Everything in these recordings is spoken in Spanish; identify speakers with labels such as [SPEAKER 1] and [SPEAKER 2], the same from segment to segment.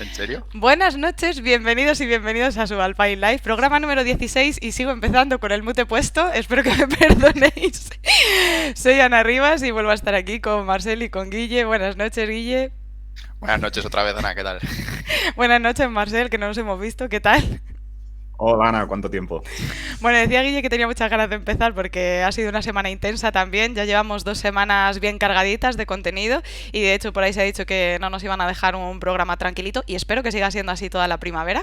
[SPEAKER 1] ¿En serio?
[SPEAKER 2] Buenas noches, bienvenidos y bienvenidos a Subalpine Live, programa número 16 y sigo empezando con el mute puesto, espero que me perdonéis. Soy Ana Rivas y vuelvo a estar aquí con Marcel y con Guille. Buenas noches, Guille.
[SPEAKER 1] Buenas noches otra vez, Ana, ¿qué tal?
[SPEAKER 2] Buenas noches, Marcel, que no nos hemos visto. ¿Qué tal?
[SPEAKER 3] Hola Ana, ¿cuánto tiempo?
[SPEAKER 2] Bueno, decía Guille que tenía muchas ganas de empezar porque ha sido una semana intensa también. Ya llevamos 2 semanas bien cargaditas de contenido y de hecho por ahí se ha dicho que no nos iban a dejar un programa tranquilito y espero que siga siendo así toda la primavera.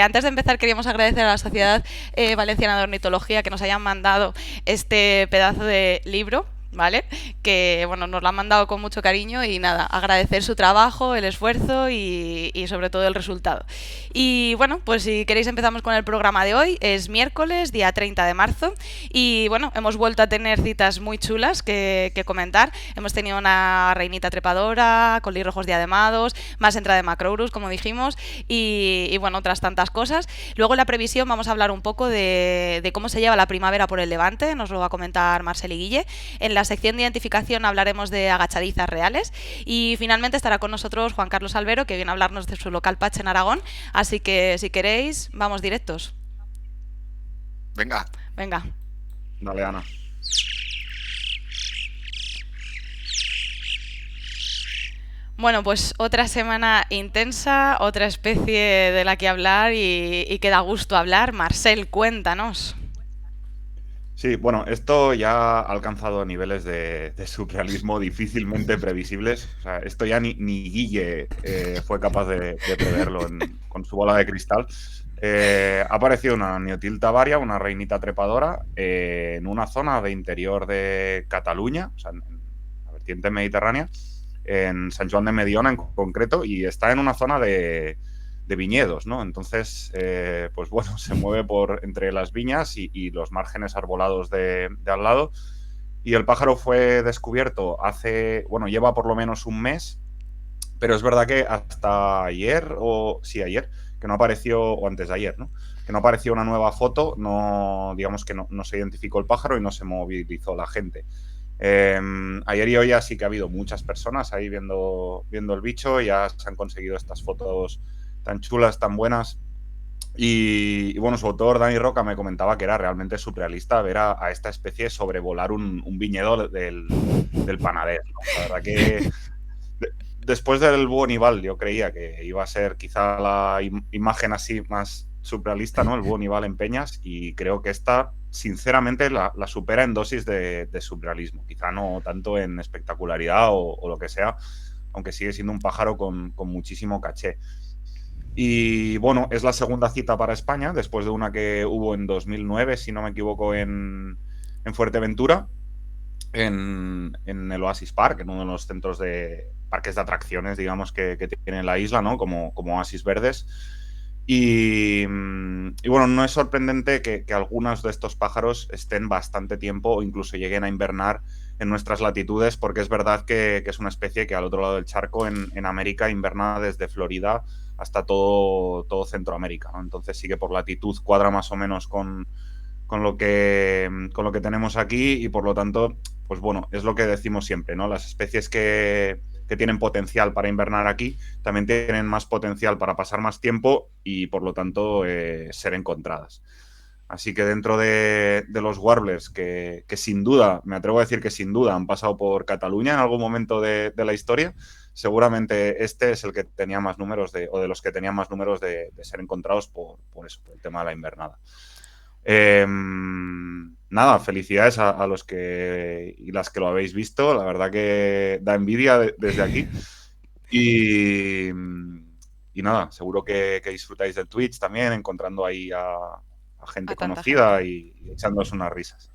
[SPEAKER 2] Antes de empezar queríamos agradecer a la Sociedad Valenciana de Ornitología que nos hayan mandado este pedazo de libro, ¿vale? Que bueno, nos lo han mandado con mucho cariño y nada, agradecer su trabajo, el esfuerzo y sobre todo el resultado. Y bueno, pues si queréis empezamos con el programa de hoy. Es miércoles, día 30 de marzo y bueno, hemos vuelto a tener citas muy chulas que comentar. Hemos tenido una reinita trepadora, colirrojos diademados, más entrada de Macrourus, como dijimos, y bueno, otras tantas cosas. Luego en la previsión vamos a hablar un poco de cómo se lleva la primavera por el Levante, nos lo va a comentar Marcel y Guille. En la sección de identificación hablaremos de agachadizas reales y finalmente estará con nosotros Juan Carlos Albero, que viene a hablarnos de su local patch en Aragón. Así que si queréis, vamos directos.
[SPEAKER 1] Venga.
[SPEAKER 2] Venga.
[SPEAKER 3] Dale Ana.
[SPEAKER 2] Bueno, pues otra semana intensa, otra especie de la que hablar y que da gusto hablar. Marcel, cuéntanos.
[SPEAKER 3] Sí, bueno, esto ya ha alcanzado niveles de surrealismo difícilmente previsibles. O sea, esto ya ni Guille fue capaz de preverlo con su bola de cristal. Ha aparecido una Niotilta varia, una reinita trepadora, en una zona de interior de Cataluña, o sea, en la vertiente mediterránea, en San Joan de Mediona en concreto, y está en una zona de viñedos, ¿no? Entonces, pues bueno, se mueve por entre las viñas y los márgenes arbolados de al lado. Y el pájaro fue descubierto hace, bueno, lleva por lo menos un mes, pero es verdad que hasta ayer, o sí, ayer, que no apareció, o antes de ayer, ¿no? Que no apareció una nueva foto, no, digamos que no se identificó el pájaro y no se movilizó la gente. Ayer y hoy ya sí que ha habido muchas personas ahí viendo el bicho, ya se han conseguido estas fotos tan chulas, tan buenas. Y bueno, su autor, Dani Roca, me comentaba que era realmente surrealista ver a esta especie sobrevolar un viñedo del Panadero, ¿no? La verdad que después del Búho Nival yo creía que iba a ser quizá la imagen así más surrealista, ¿no? El Búho Nival en Peñas, y creo que esta, sinceramente, la supera en dosis de surrealismo. Quizá no tanto en espectacularidad o lo que sea, aunque sigue siendo un pájaro con muchísimo caché. Y bueno, es la segunda cita para España, después de una que hubo en 2009, si no me equivoco, en Fuerteventura, en el Oasis Park, en uno de los centros de parques de atracciones, digamos, que tiene la isla, ¿no? Como oasis verdes. Y bueno, no es sorprendente que algunos de estos pájaros estén bastante tiempo o incluso lleguen a invernar en nuestras latitudes, porque es verdad que es una especie que al otro lado del charco, en América, inverna desde Florida hasta todo Centroamérica, ¿no? Entonces sí que por latitud cuadra más o menos con lo que tenemos aquí, y por lo tanto, pues bueno, es lo que decimos siempre, ¿no? Las especies que tienen potencial para invernar aquí también tienen más potencial para pasar más tiempo y por lo tanto ser encontradas. Así que dentro de los warblers que sin duda, me atrevo a decir que sin duda han pasado por Cataluña en algún momento de la historia, seguramente este es el que tenía más números o de los que tenían más números de ser encontrados por eso, por el tema de la invernada. Nada, felicidades a los que y las que lo habéis visto. La verdad que da envidia desde aquí. Y, y nada, seguro que disfrutáis del Twitch también, encontrando ahí a
[SPEAKER 2] A
[SPEAKER 3] gente
[SPEAKER 2] tanta gente.
[SPEAKER 3] conocida y echándoos unas risas.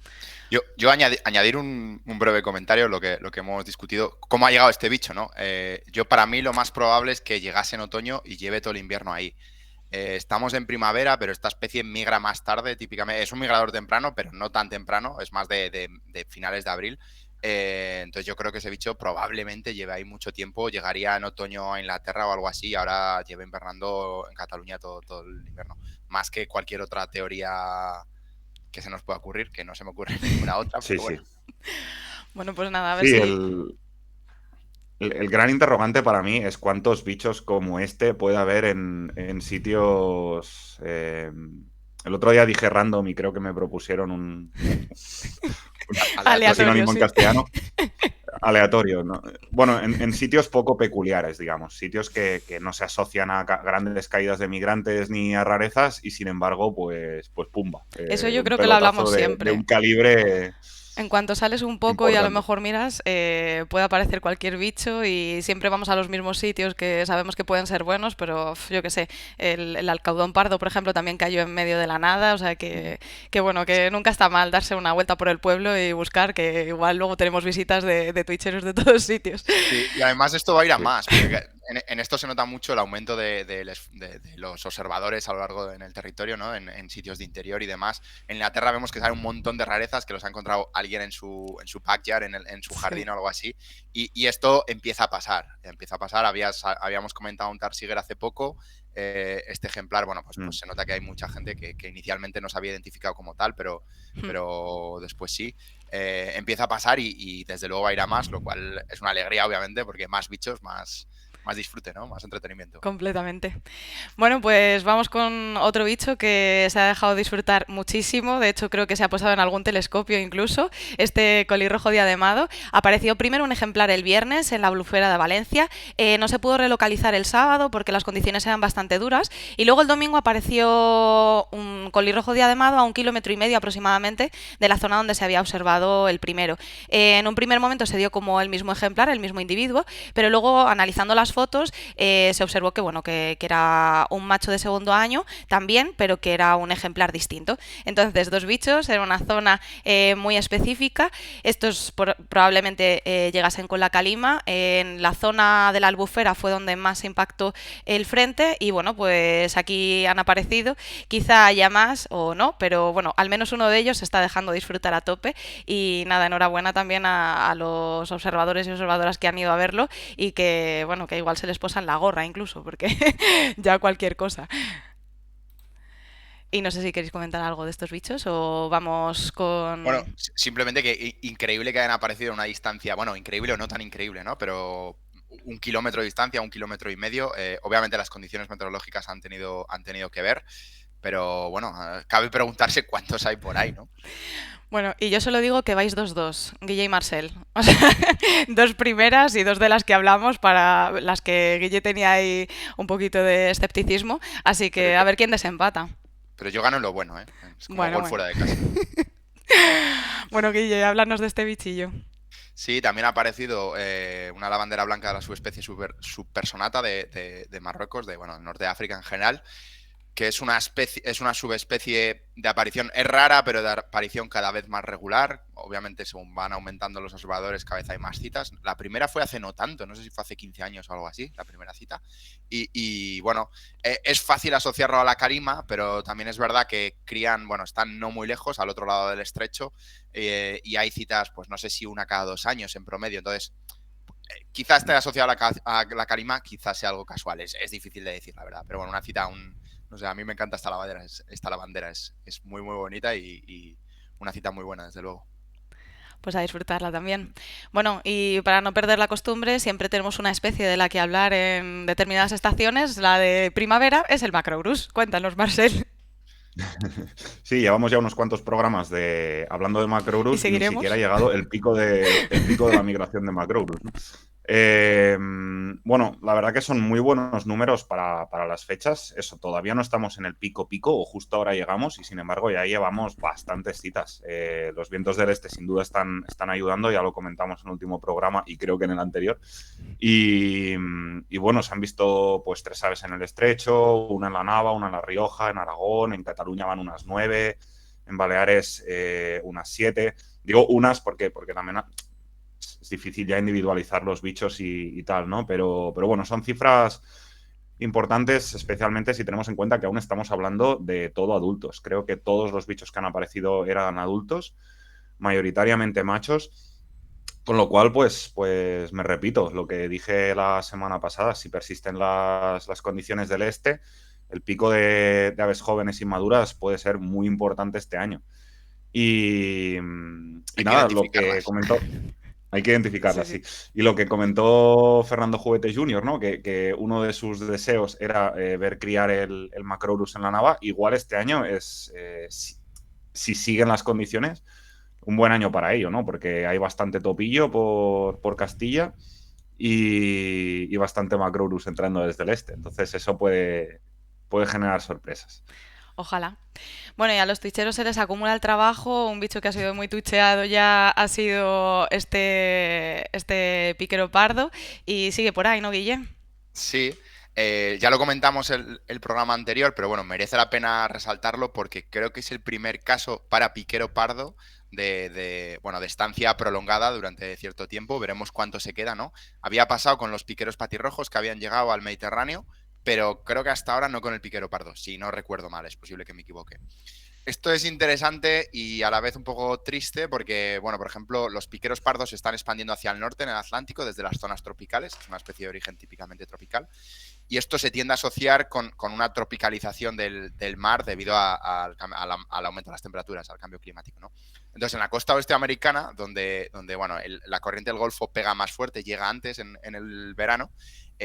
[SPEAKER 1] Yo añadir un breve comentario, lo que hemos discutido, cómo ha llegado este bicho, ¿no? Yo para mí lo más probable es que llegase en otoño y lleve todo el invierno ahí. Estamos en primavera, pero esta especie migra más tarde, típicamente. Es un migrador temprano, pero no tan temprano, es más de finales de abril. Entonces yo creo que ese bicho probablemente lleve ahí mucho tiempo, llegaría en otoño a Inglaterra o algo así, y ahora lleva invernando en Cataluña todo el invierno. Más que cualquier otra teoría que se nos pueda ocurrir, que no se me ocurre ninguna otra,
[SPEAKER 3] Sí,
[SPEAKER 1] pero
[SPEAKER 3] sí.
[SPEAKER 1] bueno.
[SPEAKER 2] Bueno, pues nada, a ver
[SPEAKER 3] Sí,
[SPEAKER 2] si...
[SPEAKER 3] el gran interrogante para mí es cuántos bichos como este puede haber en sitios... el otro día dije random y creo que me propusieron otro
[SPEAKER 1] Aleatorio.
[SPEAKER 2] Aleatorio,
[SPEAKER 3] sinónimo en
[SPEAKER 2] sí.
[SPEAKER 3] castellano. Aleatorio, ¿no? Bueno, en sitios poco peculiares, digamos, sitios que no se asocian a grandes caídas de migrantes ni a rarezas y sin embargo, pues pumba,
[SPEAKER 2] Eso yo
[SPEAKER 3] un
[SPEAKER 2] creo que lo hablamos
[SPEAKER 3] pelotazo de
[SPEAKER 2] siempre.
[SPEAKER 3] un calibre
[SPEAKER 2] En cuanto sales un poco y a lo
[SPEAKER 3] importante.
[SPEAKER 2] mejor miras, puede aparecer cualquier bicho y siempre vamos a los mismos sitios que sabemos que pueden ser buenos, pero yo qué sé, el alcaudón pardo, por ejemplo, también cayó en medio de la nada, o sea que bueno, que nunca está mal darse una vuelta por el pueblo y buscar, que igual luego tenemos visitas de twitcheros de todos sitios.
[SPEAKER 1] Sí, y además esto va a ir a
[SPEAKER 3] Sí.
[SPEAKER 1] más, porque en esto se nota mucho el aumento de los observadores a lo largo en el territorio, ¿no? En sitios de interior y demás. En Inglaterra vemos que sale un montón de rarezas que los ha encontrado alguien en su backyard, en su
[SPEAKER 2] Sí.
[SPEAKER 1] jardín o algo así. Y esto empieza a pasar. Empieza a pasar. Habíamos comentado un Tarsiger hace poco. Este ejemplar, bueno, pues se nota que hay mucha gente que inicialmente no se había identificado como tal, pero después sí. Empieza a pasar y desde luego va a ir a más, lo cual es una alegría, obviamente, porque más bichos, más disfrute, ¿no? Más entretenimiento.
[SPEAKER 2] Completamente. Bueno, pues vamos con otro bicho que se ha dejado disfrutar muchísimo. De hecho, creo que se ha posado en algún telescopio incluso. Este colirrojo diademado. Apareció primero un ejemplar el viernes en la Albufera de Valencia. No se pudo relocalizar el sábado porque las condiciones eran bastante duras. Y luego el domingo apareció un colirrojo diademado a 1,5 kilómetros aproximadamente de la zona donde se había observado el primero. En un primer momento se dio como el mismo ejemplar, el mismo individuo, pero luego analizando las fotos se observó que, bueno, que era un macho de segundo año también, pero que era un ejemplar distinto. Entonces, dos bichos en una zona muy específica. Estos probablemente llegasen con la calima. En la zona de la Albufera fue donde más impactó el frente y, bueno, pues aquí han aparecido. Quizá haya más o no, pero bueno, al menos uno de ellos se está dejando disfrutar a tope y nada, enhorabuena también a los observadores y observadoras que han ido a verlo y que, bueno, que igual se les posa en la gorra incluso, porque ya cualquier cosa. Y no sé si queréis comentar algo de estos bichos o vamos
[SPEAKER 1] Bueno,
[SPEAKER 2] con...
[SPEAKER 1] simplemente que increíble que hayan aparecido a una distancia, bueno, increíble o no tan increíble, ¿no? Pero 1 kilómetro de distancia, 1,5 kilómetros. Obviamente las condiciones meteorológicas han tenido que ver, pero bueno, cabe preguntarse cuántos hay por ahí, ¿no?
[SPEAKER 2] Bueno, y yo solo digo que vais 2-2, Guille y Marcel. O sea, dos primeras y dos de las que hablamos para las que Guille tenía ahí un poquito de escepticismo. Así que a
[SPEAKER 1] Pero,
[SPEAKER 2] ver quién desempata.
[SPEAKER 1] pero yo gano en lo bueno, ¿eh? Es como
[SPEAKER 2] Bueno,
[SPEAKER 1] gol
[SPEAKER 2] bueno.
[SPEAKER 1] fuera de casa.
[SPEAKER 2] Bueno, Guille, háblanos de este bichillo.
[SPEAKER 1] Sí, también ha aparecido una lavandera blanca de la subespecie subpersonata de Marruecos, bueno, del norte de África en general, que es una subespecie de aparición, es rara, pero de aparición cada vez más regular. Obviamente, según van aumentando los observadores, cada vez hay más citas. La primera fue hace no tanto, no sé si fue hace 15 años o algo así, la primera cita. Y bueno, es fácil asociarlo a la calima, pero también es verdad que crían, bueno, están no muy lejos, al otro lado del estrecho, y hay citas, pues no sé si una cada 2 años en promedio. Entonces, quizás esté asociado a la calima, quizás sea algo casual. Es difícil de decir, la verdad. Pero bueno, una cita, no sé, a mí me encanta esta lavandera es muy, muy bonita y una cita muy buena, desde luego.
[SPEAKER 2] Pues a disfrutarla también. Bueno, y para no perder la costumbre, siempre tenemos una especie de la que hablar en determinadas estaciones. La de primavera es el Macrogrus. Cuéntanos, Marcel.
[SPEAKER 3] Sí, llevamos ya unos cuantos programas hablando de
[SPEAKER 2] ¿Y
[SPEAKER 3] Macrogrus y ni siquiera ha
[SPEAKER 2] seguiremos?
[SPEAKER 3] llegado el pico de la migración de Macrogrus, ¿no? Bueno, la verdad que son muy buenos números para las fechas. Eso, todavía no estamos en el pico o justo ahora llegamos y sin embargo ya llevamos bastantes citas. Los vientos del este sin duda están ayudando, ya lo comentamos en el último programa y creo que en el anterior. Y bueno, se han visto pues 3 aves en el estrecho, una en la Nava, una en La Rioja, en Aragón, en Cataluña van unas 9, en Baleares unas 7. Digo unas porque también es difícil ya individualizar los bichos y tal, ¿no? Pero bueno, son cifras importantes, especialmente si tenemos en cuenta que aún estamos hablando de todo adultos. Creo que todos los bichos que han aparecido eran adultos, mayoritariamente machos. Con lo cual, pues me repito, lo que dije la semana pasada, si persisten las condiciones del este, el pico de aves jóvenes inmaduras puede ser muy importante este año. Y
[SPEAKER 1] Hay que
[SPEAKER 3] nada, lo que
[SPEAKER 1] identificarlas.
[SPEAKER 3] comentó. Hay que identificarla,
[SPEAKER 2] Sí,
[SPEAKER 3] sí. Y lo que comentó Fernando Juguete Jr., ¿no? Que uno de sus deseos era ver criar el Macrorus en la Nava. Igual este año es, si siguen las condiciones, un buen año para ello, ¿no? Porque hay bastante topillo por Castilla y bastante Macrorus entrando desde el este. Entonces eso puede generar sorpresas.
[SPEAKER 2] ojalá. Bueno, y a los tuicheros se les acumula el trabajo. Un bicho que ha sido muy tucheado ya ha sido este piquero pardo. Y sigue por ahí, ¿no, Guille?
[SPEAKER 1] Sí, ya lo comentamos el programa anterior, pero bueno, merece la pena resaltarlo porque creo que es el primer caso para piquero pardo bueno, de estancia prolongada durante cierto tiempo. Veremos cuánto se queda, ¿no? Había pasado con los piqueros patirrojos que habían llegado al Mediterráneo, pero creo que hasta ahora no con el piquero pardo, si no recuerdo mal, es posible que me equivoque. Esto es interesante y a la vez un poco triste porque, bueno, por ejemplo, los piqueros pardos se están expandiendo hacia el norte en el Atlántico desde las zonas tropicales, es una especie de origen típicamente tropical, y esto se tiende a asociar con una tropicalización del mar debido al aumento de las temperaturas, al cambio climático, ¿no? Entonces, en la costa oeste americana, donde bueno, la corriente del Golfo pega más fuerte, llega antes en el verano,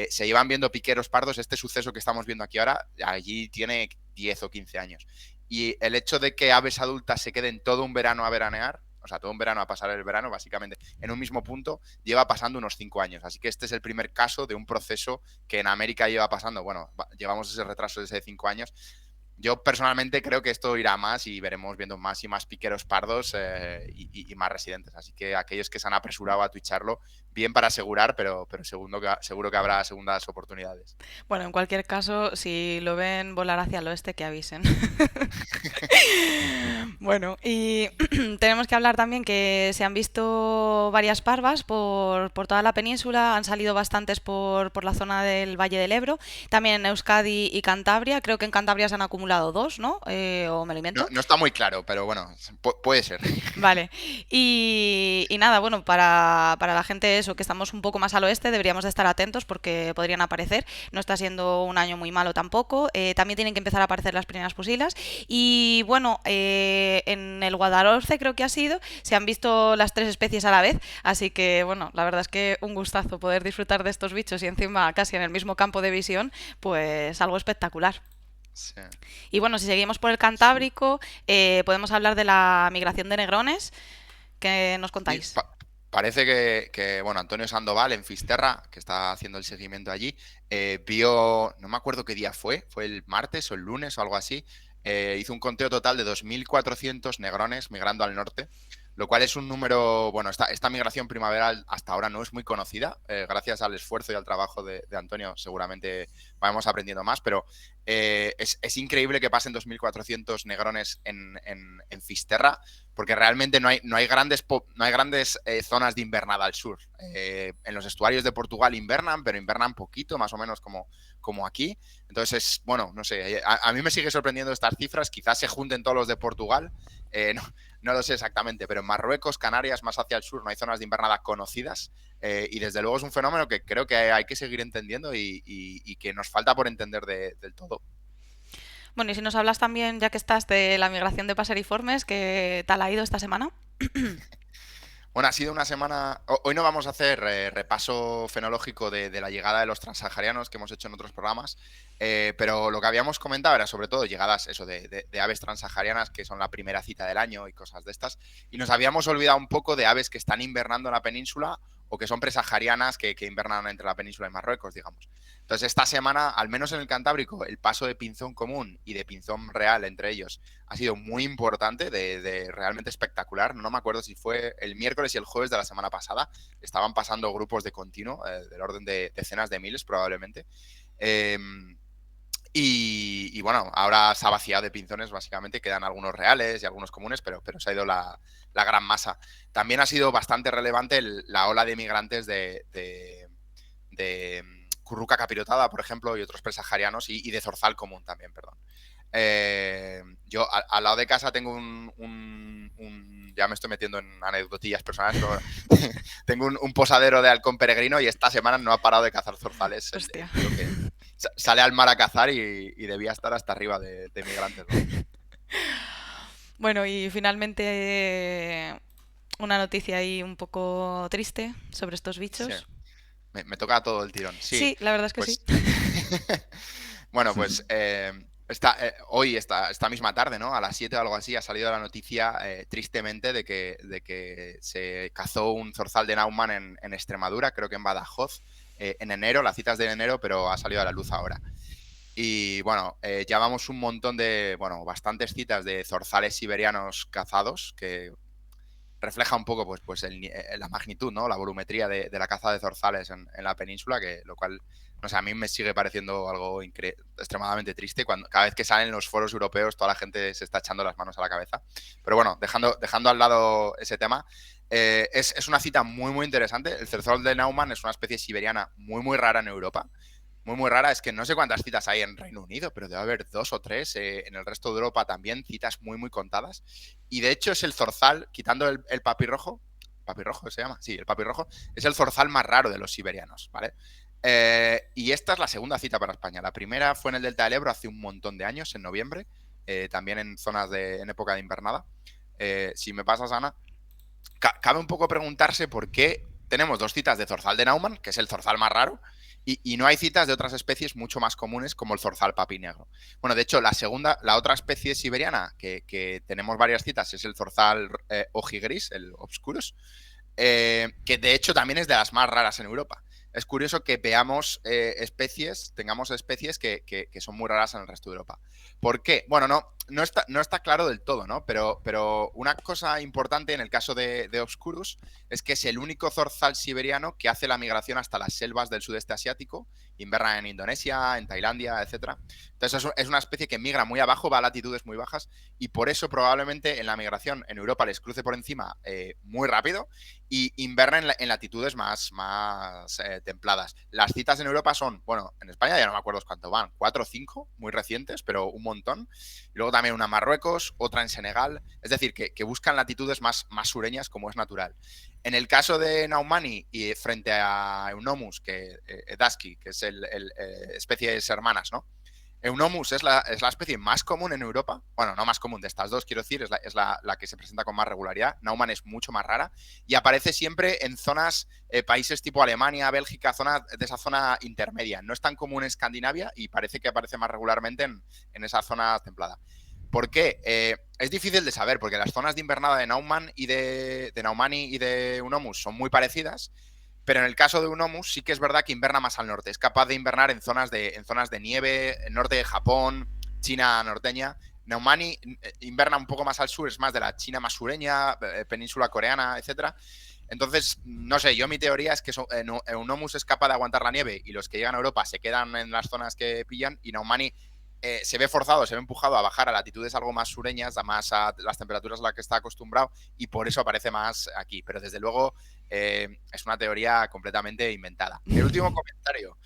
[SPEAKER 1] se llevan viendo piqueros pardos. Este suceso que estamos viendo aquí ahora, allí tiene 10 o 15 años. Y el hecho de que aves adultas se queden todo un verano a veranear, o sea, todo un verano a pasar el verano, básicamente, en un mismo punto, lleva pasando unos 5 años. Así que este es el primer caso de un proceso que en América lleva pasando. Bueno, llevamos ese retraso desde 5 años. Yo personalmente creo que esto irá más y veremos viendo más y más piqueros pardos y más residentes. Así que aquellos que se han apresurado a twitcharlo, bien para asegurar, pero seguro que habrá segundas oportunidades.
[SPEAKER 2] Bueno, en cualquier caso, si lo ven volar hacia el oeste, que avisen. Bueno, y tenemos que hablar también que se han visto varias parvas por toda la península, han salido bastantes por la zona del Valle del Ebro, también en Euskadi y Cantabria. Creo que en Cantabria se han acumulado dos, ¿no? ¿O me lo
[SPEAKER 1] No,
[SPEAKER 2] invento?
[SPEAKER 1] no está muy claro, pero bueno, puede ser.
[SPEAKER 2] Vale, y nada, bueno, para la gente eso, que estamos un poco más al oeste, deberíamos de estar atentos porque podrían aparecer. No está siendo un año muy malo tampoco. También tienen que empezar a aparecer las primeras fusilas. Y bueno, en el Guadalhorce creo que ha sido, se han visto las tres especies a la vez. Así que bueno, la verdad es que un gustazo poder disfrutar de estos bichos y encima casi en el mismo campo de visión, pues algo espectacular.
[SPEAKER 1] Sí.
[SPEAKER 2] Y bueno, si seguimos por el
[SPEAKER 3] Sí.
[SPEAKER 2] Cantábrico, podemos hablar de la migración de negrones. ¿Qué nos
[SPEAKER 1] Y
[SPEAKER 2] contáis?
[SPEAKER 1] parece que, bueno, Antonio Sandoval en Fisterra, que está haciendo el seguimiento allí, vio, no me acuerdo qué día fue el martes o el lunes o algo así, hizo un conteo total de 2.400 negrones migrando al norte, lo cual es un número, bueno, esta migración primaveral hasta ahora no es muy conocida, gracias al esfuerzo y al trabajo de Antonio seguramente vamos aprendiendo más, pero es increíble que pasen 2.400 negrones en Fisterra, porque realmente no hay grandes zonas de invernada al sur. En los estuarios de Portugal invernan, pero invernan poquito, más o menos como aquí. Entonces, bueno, no sé, a mí me sigue sorprendiendo estas cifras, quizás se junten todos los de Portugal, no lo sé exactamente, pero en Marruecos, Canarias, más hacia el sur, no hay zonas de invernada conocidas, y desde luego es un fenómeno que creo que hay que seguir entendiendo y que nos falta por entender del todo.
[SPEAKER 2] Bueno, y si nos hablas también, ya que estás, de la migración de paseriformes, ¿qué tal ha ido esta semana?
[SPEAKER 1] Bueno, ha sido una semana. Hoy no vamos a hacer repaso fenológico de la llegada de los transsaharianos que hemos hecho en otros programas, pero lo que habíamos comentado era sobre todo llegadas eso de aves transsaharianas que son la primera cita del año y cosas de estas. Y nos habíamos olvidado un poco de aves que están invernando en la península o que son presaharianas que invernan entre la península y Marruecos, digamos. Entonces, esta semana, al menos en el Cantábrico, el paso de pinzón común y de pinzón real entre ellos ha sido muy importante, de realmente espectacular. No me acuerdo si fue el miércoles y el jueves de la semana pasada. Estaban pasando grupos de continuo, del orden de decenas de miles probablemente. Eh, y bueno, ahora se ha vaciado de pinzones, básicamente. Quedan algunos reales y algunos comunes, pero se ha ido la gran masa. También ha sido bastante relevante la ola de migrantes de curruca capirotada, por ejemplo, y otros presaharianos, y de zorzal común también, perdón. Yo al lado de casa tengo ya me estoy metiendo en anecdotillas personales, pero tengo un posadero de halcón peregrino y esta semana no ha parado de cazar zorzales.
[SPEAKER 2] Hostia.
[SPEAKER 1] El tío que sale al mar a cazar y debía estar hasta arriba de migrantes. Vamos.
[SPEAKER 2] Bueno, y finalmente una noticia ahí un poco triste sobre estos
[SPEAKER 1] Sí,
[SPEAKER 2] bichos.
[SPEAKER 1] me toca todo el tirón. Sí,
[SPEAKER 2] Sí, la verdad es que sí.
[SPEAKER 1] pues bueno, pues hoy, esta misma tarde, ¿no? A las 7 o algo así, ha salido la noticia, tristemente, de que se cazó un zorzal de Naumann en Extremadura, creo que en Badajoz, en enero, las citas de enero, pero ha salido a la luz ahora. Y bueno, llevamos un montón bueno, bastantes citas de zorzales siberianos cazados, que refleja un poco pues la magnitud, ¿no? La volumetría de la caza de zorzales en la península, que lo cual, no sé, a mí me sigue pareciendo algo extremadamente triste. Cada vez que salen los foros europeos, toda la gente se está echando las manos a la cabeza. Pero bueno, dejando al lado ese tema, es una cita muy, muy interesante. El zorzal de Naumann es una especie siberiana muy, muy rara en Europa. Muy, muy rara. Es que no sé cuántas citas hay en Reino Unido, pero debe haber 2 o 3. En el resto de Europa también, citas muy, muy contadas. Y de hecho es el zorzal, quitando el papirrojo, ¿papirrojo se llama? Sí, el papirrojo, es el zorzal más raro de los siberianos, ¿vale? Y esta es la segunda cita para España. La primera fue en el Delta del Ebro hace un montón de años, en noviembre, también en zonas en época de invernada. Si me pasas, Ana, cabe un poco preguntarse por qué tenemos 2 citas de zorzal de Naumann, que es el zorzal más raro, y no hay citas de otras especies mucho más comunes como el zorzal papinegro. Bueno, de hecho, la otra especie siberiana que tenemos varias citas es el zorzal ojigris, el obscurus, que de hecho también es de las más raras en Europa. Es curioso que tengamos especies que son muy raras en el resto de Europa. ¿Por qué? Bueno, no está claro del todo, ¿no? Pero una cosa importante en el caso de Obscurus es que es el único zorzal siberiano que hace la migración hasta las selvas del sudeste asiático, inverna en Indonesia, en Tailandia, etc. Entonces es una especie que migra muy abajo, va a latitudes muy bajas, y por eso probablemente en la migración en Europa les cruce por encima muy rápido y inverna en latitudes más templadas. Las citas en Europa son, bueno, en España ya no me acuerdo cuánto van, 4 o 5, muy recientes, pero un montón. Y luego también una en Marruecos, otra en Senegal. Es decir, que buscan latitudes más sureñas, como es natural. En el caso de Naumani y frente a Eunomus, Daski, que es especies hermanas, ¿no? Eunomus es la especie más común en Europa. Bueno, no más común de estas dos, quiero decir, es la que se presenta con más regularidad. Naumann es mucho más rara y aparece siempre en zonas, países tipo Alemania, Bélgica, de esa zona intermedia. No es tan común en Escandinavia y parece que aparece más regularmente en esa zona templada. ¿Por qué? Es difícil de saber porque las zonas de invernada de Naumann y de Naumani y de Eunomus son muy parecidas. Pero en el caso de Eunomus sí que es verdad que inverna más al norte. Es capaz de invernar en zonas de nieve, en norte de Japón, China norteña. Naumani inverna un poco más al sur, es más de la China más sureña, península coreana, etc. Entonces, no sé, mi teoría es que Eunomus es capaz de aguantar la nieve y los que llegan a Europa se quedan en las zonas que pillan y Naumani se ve empujado a bajar a latitudes algo más sureñas, a las temperaturas a las que está acostumbrado y por eso aparece más aquí. Pero desde luego es una teoría completamente inventada. El último comentario.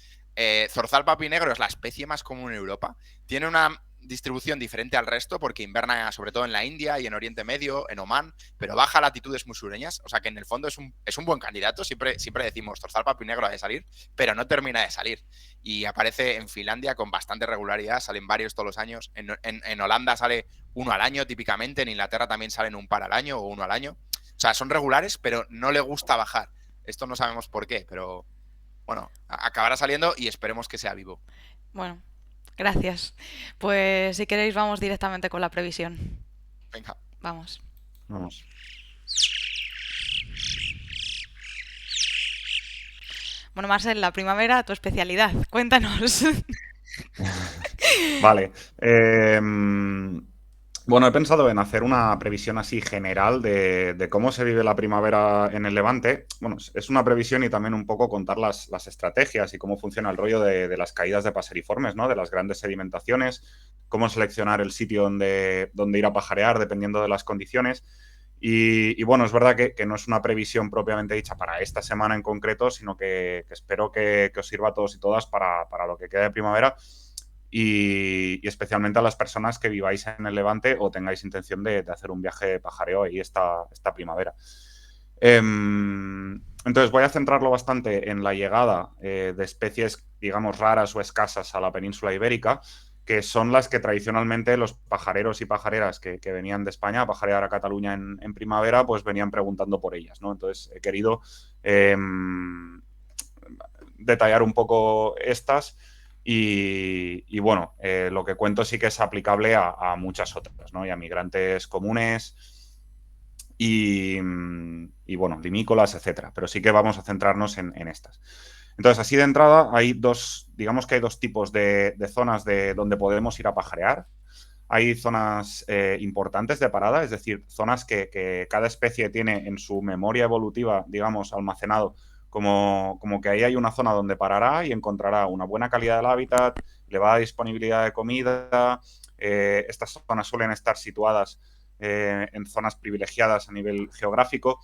[SPEAKER 1] Zorzal papinegro es la especie más común en Europa. Tiene una distribución diferente al resto porque inverna sobre todo en la India y en Oriente Medio, en Omán, pero baja a latitudes muy sureñas. O sea que en el fondo es un buen candidato. Siempre decimos zorzal papinegro ha de salir, pero no termina de salir. Y aparece en Finlandia con bastante regularidad. Salen varios todos los años. En Holanda sale uno al año típicamente. En Inglaterra también salen un par al año o uno al año. O sea, son regulares, pero no le gusta bajar. Esto no sabemos por qué, pero bueno, acabará saliendo y esperemos que sea vivo.
[SPEAKER 2] Bueno, gracias. Pues si queréis vamos directamente con la previsión.
[SPEAKER 1] Venga.
[SPEAKER 2] Vamos.
[SPEAKER 3] Vamos.
[SPEAKER 2] Bueno, Marcel, la primavera, tu especialidad. Cuéntanos.
[SPEAKER 3] Vale. Bueno, he pensado en hacer una previsión así general de cómo se vive la primavera en el Levante. Bueno, es una previsión y también un poco contar las estrategias y cómo funciona el rollo de las caídas de paseriformes, ¿no? De las grandes sedimentaciones, cómo seleccionar el sitio donde ir a pajarear dependiendo de las condiciones. Y bueno, es verdad que no es una previsión propiamente dicha para esta semana en concreto, sino que espero que os sirva a todos y todas para lo que queda de primavera. Y especialmente a las personas que viváis en el Levante o tengáis intención de hacer un viaje de pajareo ahí esta primavera. Entonces voy a centrarlo bastante en la llegada de especies, digamos, raras o escasas a la península ibérica que son las que tradicionalmente los pajareros y pajareras que venían de España a pajarear a Cataluña en primavera, pues venían preguntando por ellas, ¿no? Entonces he querido detallar un poco estas y bueno, lo que cuento sí que es aplicable a muchas otras, ¿no? Y a migrantes comunes y bueno, limícolas, etcétera. Pero sí que vamos a centrarnos en estas. Entonces, así de entrada, digamos que hay dos tipos de zonas donde podemos ir a pajarear. Hay zonas importantes de parada, es decir, zonas que cada especie tiene en su memoria evolutiva, digamos, almacenado, como que ahí hay una zona donde parará y encontrará una buena calidad del hábitat, elevada disponibilidad de comida. Estas zonas suelen estar situadas en zonas privilegiadas a nivel geográfico.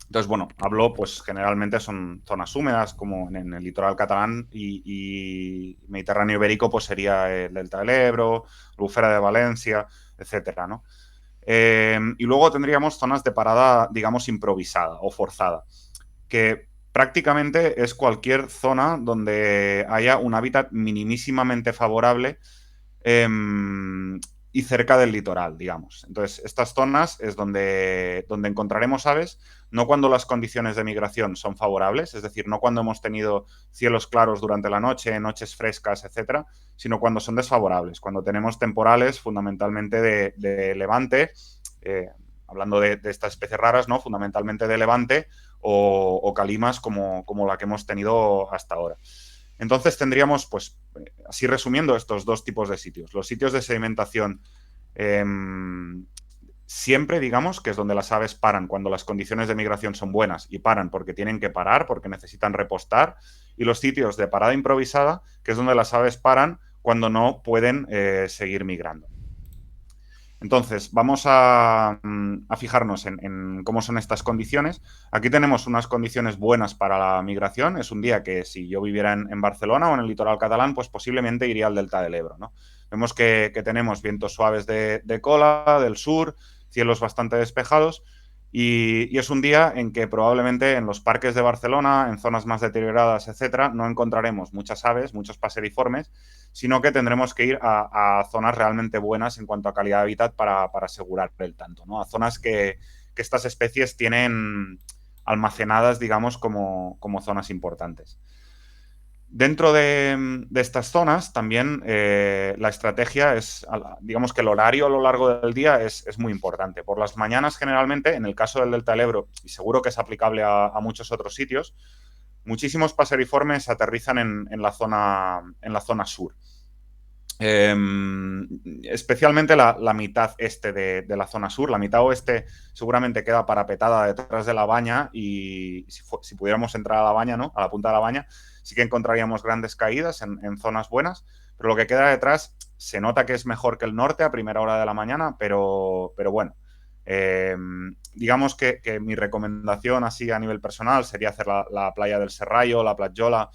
[SPEAKER 3] Entonces, bueno, hablo, pues generalmente son zonas húmedas, como en el litoral catalán y Mediterráneo ibérico, pues sería el Delta del Ebro, Albufera de Valencia, etcétera, ¿no? Y luego tendríamos zonas de parada, digamos, improvisada o forzada, que prácticamente es cualquier zona donde haya un hábitat minimísimamente favorable y cerca del litoral, digamos. Entonces, estas zonas es donde encontraremos aves, no cuando las condiciones de migración son favorables, es decir, no cuando hemos tenido cielos claros durante la noche, noches frescas, etcétera, sino cuando son desfavorables, cuando tenemos temporales fundamentalmente de levante, hablando de estas especies raras, ¿no? Fundamentalmente de levante o calimas como la que hemos tenido hasta ahora. Entonces tendríamos, pues, así resumiendo, estos dos tipos de sitios. Los sitios de sedimentación siempre, digamos, que es donde las aves paran cuando las condiciones de migración son buenas y paran porque tienen que parar, porque necesitan repostar. Y los sitios de parada improvisada, que es donde las aves paran cuando no pueden seguir migrando. Entonces, vamos a fijarnos en cómo son estas condiciones. Aquí tenemos unas condiciones buenas para la migración. Es un día que si yo viviera en Barcelona o en el litoral catalán, pues posiblemente iría al delta del Ebro, ¿no? Vemos que tenemos vientos suaves de cola, del sur, cielos bastante despejados y es un día en que probablemente en los parques de Barcelona, en zonas más deterioradas, etcétera, no encontraremos muchas aves, muchos paseriformes, sino que tendremos que ir a zonas realmente buenas en cuanto a calidad de hábitat para asegurar el tanto, ¿no? A zonas que estas especies tienen almacenadas, digamos, como zonas importantes. Dentro de estas zonas también la estrategia es, digamos que el horario a lo largo del día es muy importante. Por las mañanas generalmente, en el caso del Delta del Ebro, y seguro que es aplicable a muchos otros sitios, muchísimos paseriformes aterrizan en la zona sur. Especialmente la mitad este de la zona sur. La mitad oeste seguramente queda parapetada detrás de la Baña y si pudiéramos entrar a la Baña, ¿no? A la punta de la Baña, sí que encontraríamos grandes caídas en zonas buenas, pero lo que queda detrás se nota que es mejor que el norte a primera hora de la mañana, pero bueno. Digamos que mi recomendación así a nivel personal sería hacer la playa del Serrallo, la Platjola,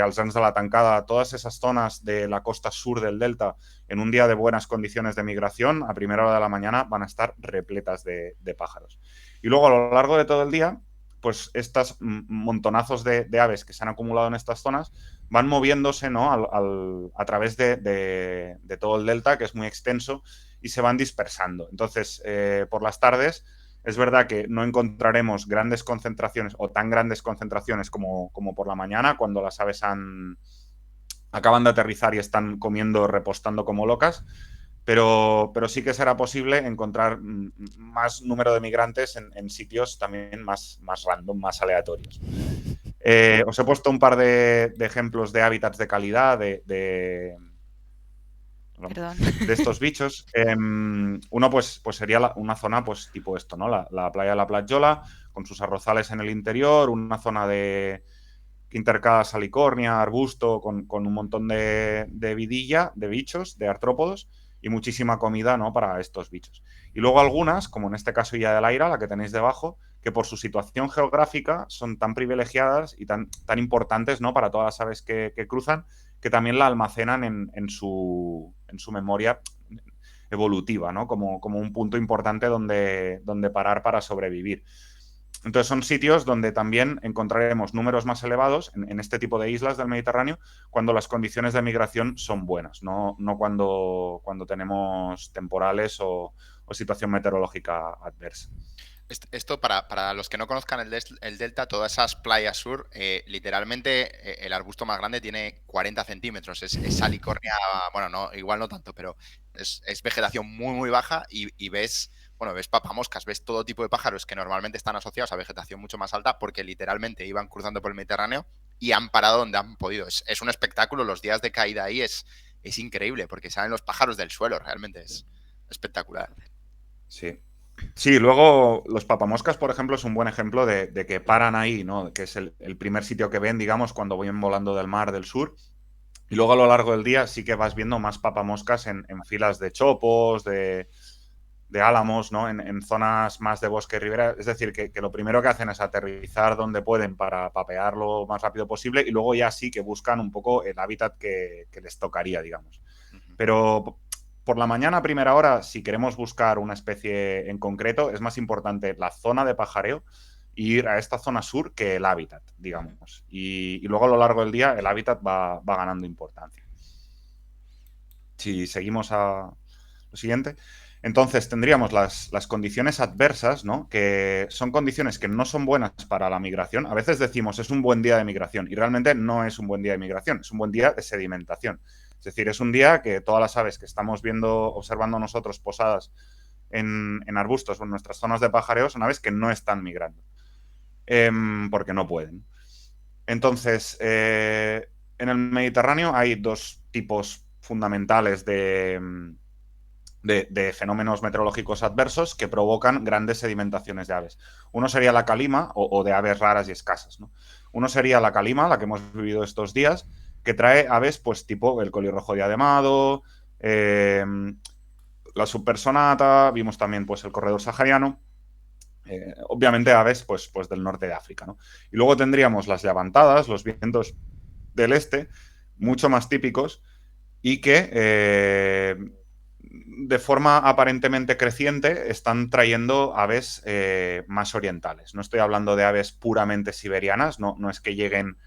[SPEAKER 3] als Llanos de la Tancada, todas esas zonas de la costa sur del delta, en un día de buenas condiciones de migración, a primera hora de la mañana van a estar repletas de pájaros. Y luego a lo largo de todo el día, pues estos montonazos de aves que se han acumulado en estas zonas van moviéndose, ¿no? a través de todo el delta, que es muy extenso, y se van dispersando. Entonces, por las tardes, es verdad que no encontraremos grandes concentraciones o tan grandes concentraciones como por la mañana, cuando las aves acaban de aterrizar y están comiendo, repostando como locas, pero sí que será posible encontrar más número de migrantes en sitios también más random, más aleatorios. Os he puesto un par de ejemplos de hábitats de calidad de estos bichos. Uno pues sería una zona pues tipo esto, ¿no? La playa de la Platjola, con sus arrozales en el interior, una zona de que intercala salicornia, arbusto, con un montón de vidilla, de bichos, de artrópodos y muchísima comida, ¿no? Para estos bichos. Y luego algunas, como en este caso Illa del Aire, la que tenéis debajo, que por su situación geográfica son tan privilegiadas y tan importantes, ¿no? Para todas las aves que cruzan, que también la almacenan en su memoria evolutiva, ¿no? Como un punto importante donde parar para sobrevivir. Entonces son sitios donde también encontraremos números más elevados en este tipo de islas del Mediterráneo cuando las condiciones de migración son buenas, no cuando tenemos temporales o situación meteorológica adversa.
[SPEAKER 1] Esto para los que no conozcan el delta, todas esas playas sur, literalmente el arbusto más grande tiene 40 centímetros. Es salicornia, bueno, no, igual no tanto, pero es vegetación muy, muy baja y ves, bueno, ves papamoscas, ves todo tipo de pájaros que normalmente están asociados a vegetación mucho más alta porque literalmente iban cruzando por el Mediterráneo y han parado donde han podido. Es un espectáculo, los días de caída ahí es increíble porque salen los pájaros del suelo, realmente es espectacular.
[SPEAKER 3] Sí. Sí, luego los papamoscas, por ejemplo, es un buen ejemplo de que paran ahí, ¿no? Que es el primer sitio que ven, digamos, cuando vayan volando del mar del sur. Y luego a lo largo del día sí que vas viendo más papamoscas en filas de chopos, de álamos, ¿no? En zonas más de bosque y ribera. Es decir, que lo primero que hacen es aterrizar donde pueden para papear lo más rápido posible y luego ya sí que buscan un poco el hábitat que les tocaría, digamos. Pero por la mañana a primera hora, si queremos buscar una especie en concreto, es más importante la zona de pajareo e ir a esta zona sur que el hábitat, digamos. Y luego a lo largo del día el hábitat va ganando importancia. Si seguimos a lo siguiente, entonces tendríamos las condiciones adversas, ¿no? Que son condiciones que no son buenas para la migración. A veces decimos es un buen día de migración y realmente no es un buen día de migración, es un buen día de sedimentación. Es decir, es un día que todas las aves que estamos observando nosotros posadas en arbustos o en nuestras zonas de pajareo son aves que no están migrando, porque no pueden. Entonces, en el Mediterráneo hay dos tipos fundamentales de fenómenos meteorológicos adversos que provocan grandes sedimentaciones de aves. Uno sería la calima o de aves raras y escasas, ¿no? Uno sería la calima, la que hemos vivido estos días, que trae aves pues tipo el colirrojo diademado, la subpersonata, vimos también pues el corredor sahariano, obviamente aves pues del norte de África, ¿no? Y luego tendríamos las levantadas, los vientos del este, mucho más típicos y que de forma aparentemente creciente están trayendo aves más orientales. No estoy hablando de aves puramente siberianas, no es que lleguen,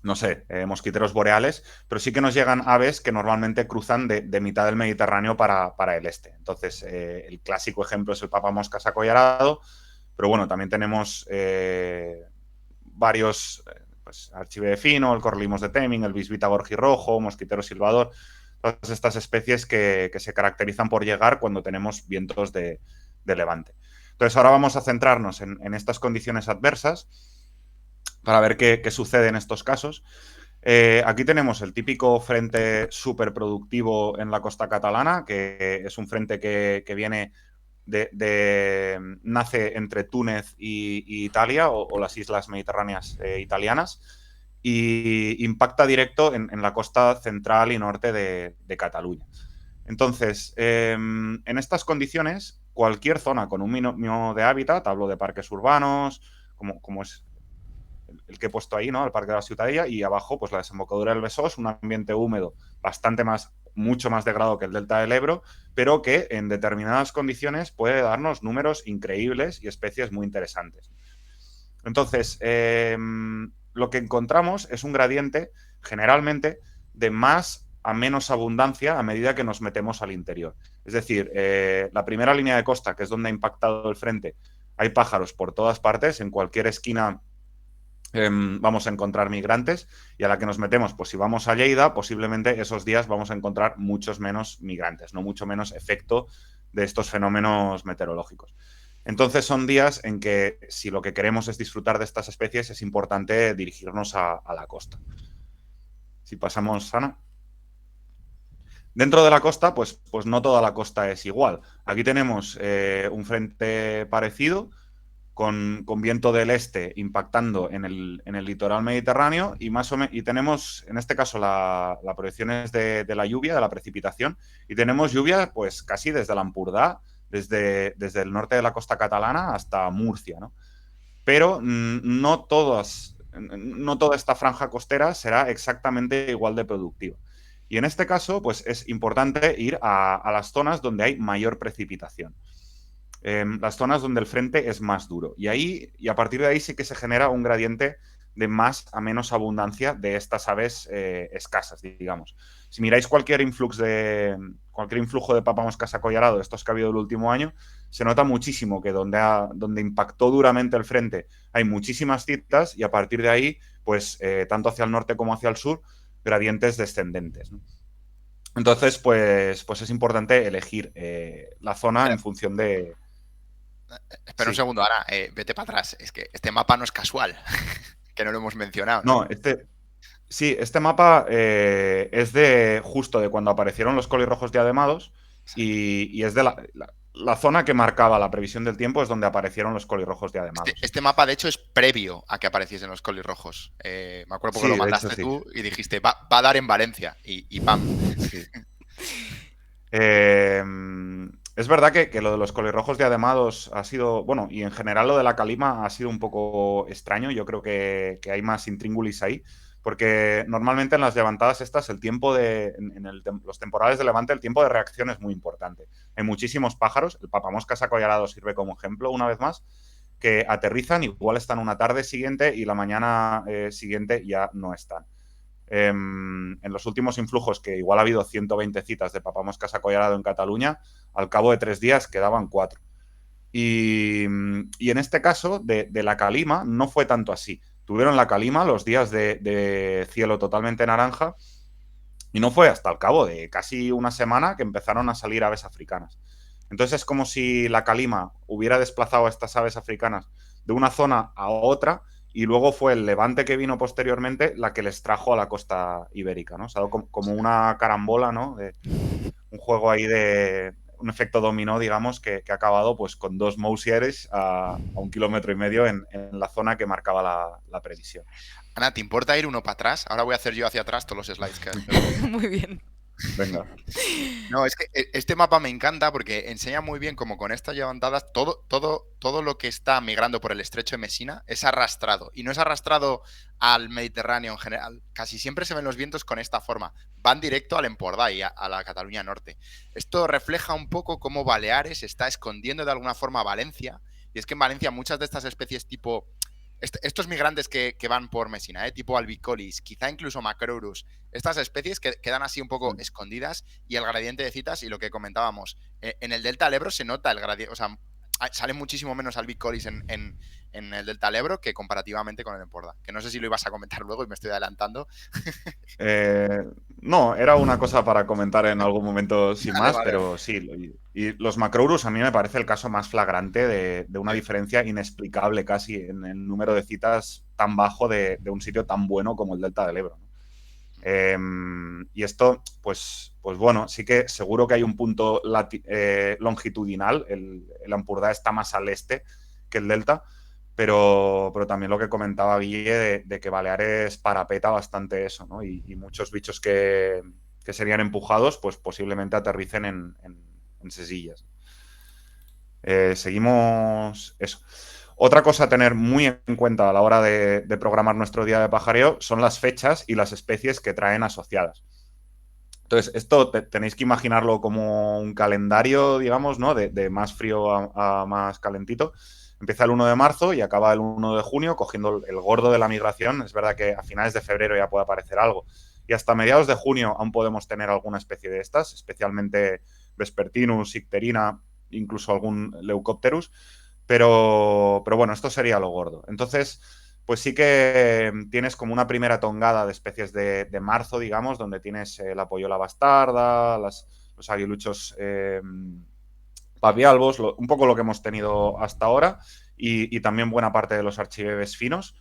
[SPEAKER 3] no sé, mosquiteros boreales, pero sí que nos llegan aves que normalmente cruzan de mitad del Mediterráneo para el este. Entonces, el clásico ejemplo es el papamoscas acollarado, pero bueno, también tenemos varios, pues archive de fino, el corlimos de Teming, el bisbita gorjirrojo, mosquitero silbador, todas estas especies que se caracterizan por llegar cuando tenemos vientos de levante. Entonces ahora vamos a centrarnos en estas condiciones adversas para ver qué sucede en estos casos. Aquí tenemos el típico frente superproductivo en la costa catalana, que es un frente que viene nace entre Túnez y Italia o las islas mediterráneas italianas y impacta directo en la costa central y norte de Cataluña. Entonces, en estas condiciones, cualquier zona con un mínimo de hábitat, hablo de parques urbanos, como es el que he puesto ahí, ¿no? El Parque de la Ciutadella, y abajo, pues la desembocadura del Besós, un ambiente húmedo mucho más degradado que el delta del Ebro, pero que en determinadas condiciones puede darnos números increíbles y especies muy interesantes. Entonces, lo que encontramos es un gradiente generalmente de más a menos abundancia a medida que nos metemos al interior. Es decir, la primera línea de costa, que es donde ha impactado el frente, hay pájaros por todas partes, en cualquier esquina vamos a encontrar migrantes, y a la que nos metemos, pues si vamos a Lleida, posiblemente esos días vamos a encontrar muchos menos migrantes, no mucho menos efecto de estos fenómenos meteorológicos. Entonces son días en que si lo que queremos es disfrutar de estas especies, es importante dirigirnos a la costa. Si pasamos, Ana. Dentro de la costa, pues no toda la costa es igual. Aquí tenemos un frente parecido, con viento del este impactando en el litoral mediterráneo y tenemos, en este caso, la proyección es de la lluvia, de la precipitación, y tenemos lluvia pues casi desde el Ampurdá, desde el norte de la costa catalana hasta Murcia, ¿no? Pero no toda esta franja costera será exactamente igual de productiva. Y en este caso, pues es importante ir a las zonas donde hay mayor precipitación. las zonas donde el frente es más duro. Y a partir de ahí sí que se genera un gradiente de más a menos abundancia de estas aves escasas, digamos. Si miráis cualquier influjo de papamoscas acollarado de estos que ha habido el último año, se nota muchísimo que donde impactó duramente el frente hay muchísimas citas y a partir de ahí, pues tanto hacia el norte como hacia el sur, gradientes descendentes, ¿no? Entonces, pues es importante elegir la zona en función de...
[SPEAKER 1] Espera un
[SPEAKER 3] Sí.
[SPEAKER 1] segundo, Ana, vete para atrás. Es que este mapa no es casual, que no lo hemos mencionado, ¿no?
[SPEAKER 3] No, este mapa es de justo de cuando aparecieron los colirrojos diademados
[SPEAKER 1] Exacto.
[SPEAKER 3] y es de la zona que marcaba la previsión del tiempo es donde aparecieron los colirrojos diademados.
[SPEAKER 1] Este mapa, de hecho, es previo a que apareciesen los colirrojos. Me acuerdo porque lo
[SPEAKER 3] Sí, de hecho
[SPEAKER 1] mandaste
[SPEAKER 3] sí.
[SPEAKER 1] tú y dijiste, va a dar en Valencia. Y ¡pam!
[SPEAKER 3] Sí. Eh, es verdad que lo de los colirrojos diademados ha sido, bueno, y en general lo de la calima ha sido un poco extraño. Yo creo que hay más intríngulis ahí, porque normalmente en las levantadas estas, el tiempo los temporales de levante, el tiempo de reacción es muy importante. Hay muchísimos pájaros, el papamoscas acollarado sirve como ejemplo, una vez más, que aterrizan, igual están una tarde siguiente y la mañana siguiente ya no están. En los últimos influjos, que igual ha habido 120 citas de papamoscas acollarado en Cataluña, al cabo de 3 días quedaban 4. Y en este caso, de la calima, no fue tanto así. Tuvieron la calima los días de cielo totalmente naranja y no fue hasta el cabo de casi una semana que empezaron a salir aves africanas. Entonces es como si la calima hubiera desplazado a estas aves africanas de una zona a otra y luego fue el levante que vino posteriormente la que les trajo a la costa ibérica, ¿no? O sea, como una carambola, ¿no? De un juego ahí de un efecto dominó, digamos, que ha acabado pues con 2 Mousieres a 1,5 kilómetros en la zona que marcaba la previsión.
[SPEAKER 1] Ana, ¿te importa ir uno para atrás? Ahora voy a hacer yo hacia atrás todos los slides que has.
[SPEAKER 2] Muy bien.
[SPEAKER 3] Venga.
[SPEAKER 1] No, es que este mapa me encanta porque enseña muy bien cómo con estas levantadas todo lo que está migrando por el estrecho de Messina es arrastrado. Y no es arrastrado al Mediterráneo en general. Casi siempre se ven los vientos con esta forma. Van directo al Empordà y a la Cataluña Norte. Esto refleja un poco cómo Baleares está escondiendo de alguna forma a Valencia. Y es que en Valencia muchas de estas especies tipo estos migrantes que van por Messina, tipo albicolis, quizá incluso Macrourus, estas especies que quedan así un poco escondidas y el gradiente de citas y lo que comentábamos, en el delta del Ebro se nota el gradiente, o sea, salen muchísimo menos albicolis en el delta del Ebro que comparativamente con el Empordà, que no sé si lo ibas a comentar luego y me estoy adelantando.
[SPEAKER 3] Eh, no, era una cosa para comentar en algún momento sin
[SPEAKER 1] Vale,
[SPEAKER 3] más,
[SPEAKER 1] vale.
[SPEAKER 3] pero sí. Y los Macrourus a mí me parece el caso más flagrante de una
[SPEAKER 1] Sí.
[SPEAKER 3] diferencia inexplicable casi en el número de citas tan bajo de un sitio tan bueno como el Delta del Ebro, ¿no? Y esto, pues bueno, sí que seguro que hay un punto longitudinal. El Empordà está más al este que el Delta, pero también lo que comentaba Guille de que Baleares parapeta bastante eso, ¿no? Y muchos bichos que serían empujados, pues posiblemente aterricen en sesillas. Seguimos eso. Otra cosa a tener muy en cuenta a la hora de programar nuestro día de pajareo son las fechas y las especies que traen asociadas. Entonces, esto tenéis que imaginarlo como un calendario, digamos, ¿no? De más frío a más calentito. Empieza el 1 de marzo y acaba el 1 de junio, cogiendo el gordo de la migración. Es verdad que a finales de febrero ya puede aparecer algo. Y hasta mediados de junio aún podemos tener alguna especie de estas, especialmente Vespertinus, Icterina, incluso algún Leucopterus. Pero bueno, esto sería lo gordo. Entonces, pues sí que tienes como una primera tongada de especies de marzo, digamos, donde tienes la polluela bastarda, los aguiluchos papialbos, un poco lo que hemos tenido hasta ahora, y también buena parte de los archiveves finos.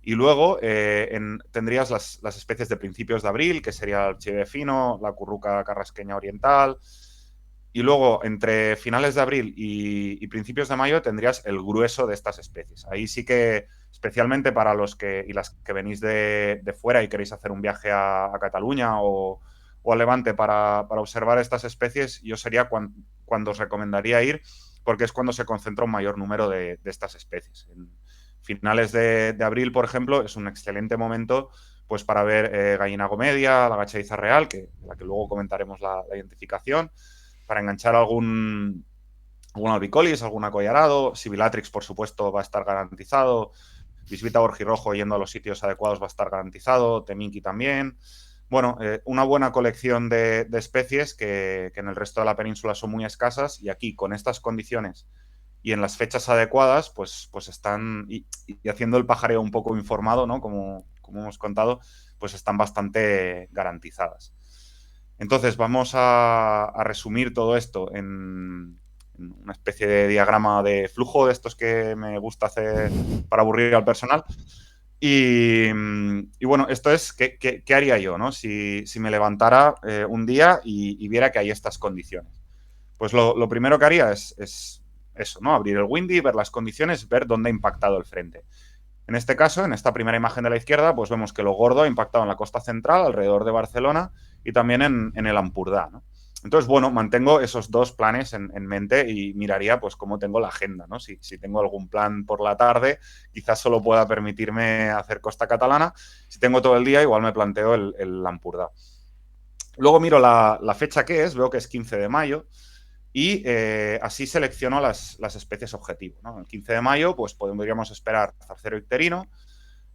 [SPEAKER 3] Y luego tendrías las especies de principios de abril, que sería el archiveve fino, la curruca carrasqueña oriental. Y luego, entre finales de abril y principios de mayo, tendrías el grueso de estas especies. Ahí sí que, especialmente para los que y las que venís de fuera y queréis hacer un viaje a Cataluña o a Levante para observar estas especies, yo sería cuando os recomendaría ir, porque es cuando se concentra un mayor número de estas especies. En finales de abril, por ejemplo, es un excelente momento pues para ver gallina gomedia, la gachadiza real, de la que luego comentaremos la identificación, para enganchar algún algún albicolis, algún acollarado, Sibilatrix, por supuesto, va a estar garantizado, Bisbita orgirrojo yendo a los sitios adecuados va a estar garantizado, Teminki también. Bueno, una buena colección de especies que en el resto de la península son muy escasas y aquí con estas condiciones y en las fechas adecuadas, pues están, y haciendo el pajareo un poco informado, ¿no? Como hemos contado, pues están bastante garantizadas. Entonces vamos a resumir todo esto en una especie de diagrama de flujo de estos que me gusta hacer para aburrir al personal. Y bueno, esto es ¿qué haría yo, ¿no? Si me levantara un día y viera que hay estas condiciones. Pues lo primero que haría es eso, ¿no? Abrir el Windy, ver las condiciones, ver dónde ha impactado el frente. En este caso, en esta primera imagen de la izquierda, pues vemos que lo gordo ha impactado en la costa central, alrededor de Barcelona y también en el Ampurdá, ¿no? Entonces, bueno, mantengo esos dos planes en mente y miraría pues cómo tengo la agenda, ¿no? Si tengo algún plan por la tarde, quizás solo pueda permitirme hacer costa catalana. Si tengo todo el día, igual me planteo el Ampurdá. Luego miro la fecha que es, veo que es 15 de mayo y así selecciono las especies objetivo, ¿no? El 15 de mayo pues podríamos esperar Zarcero icterino,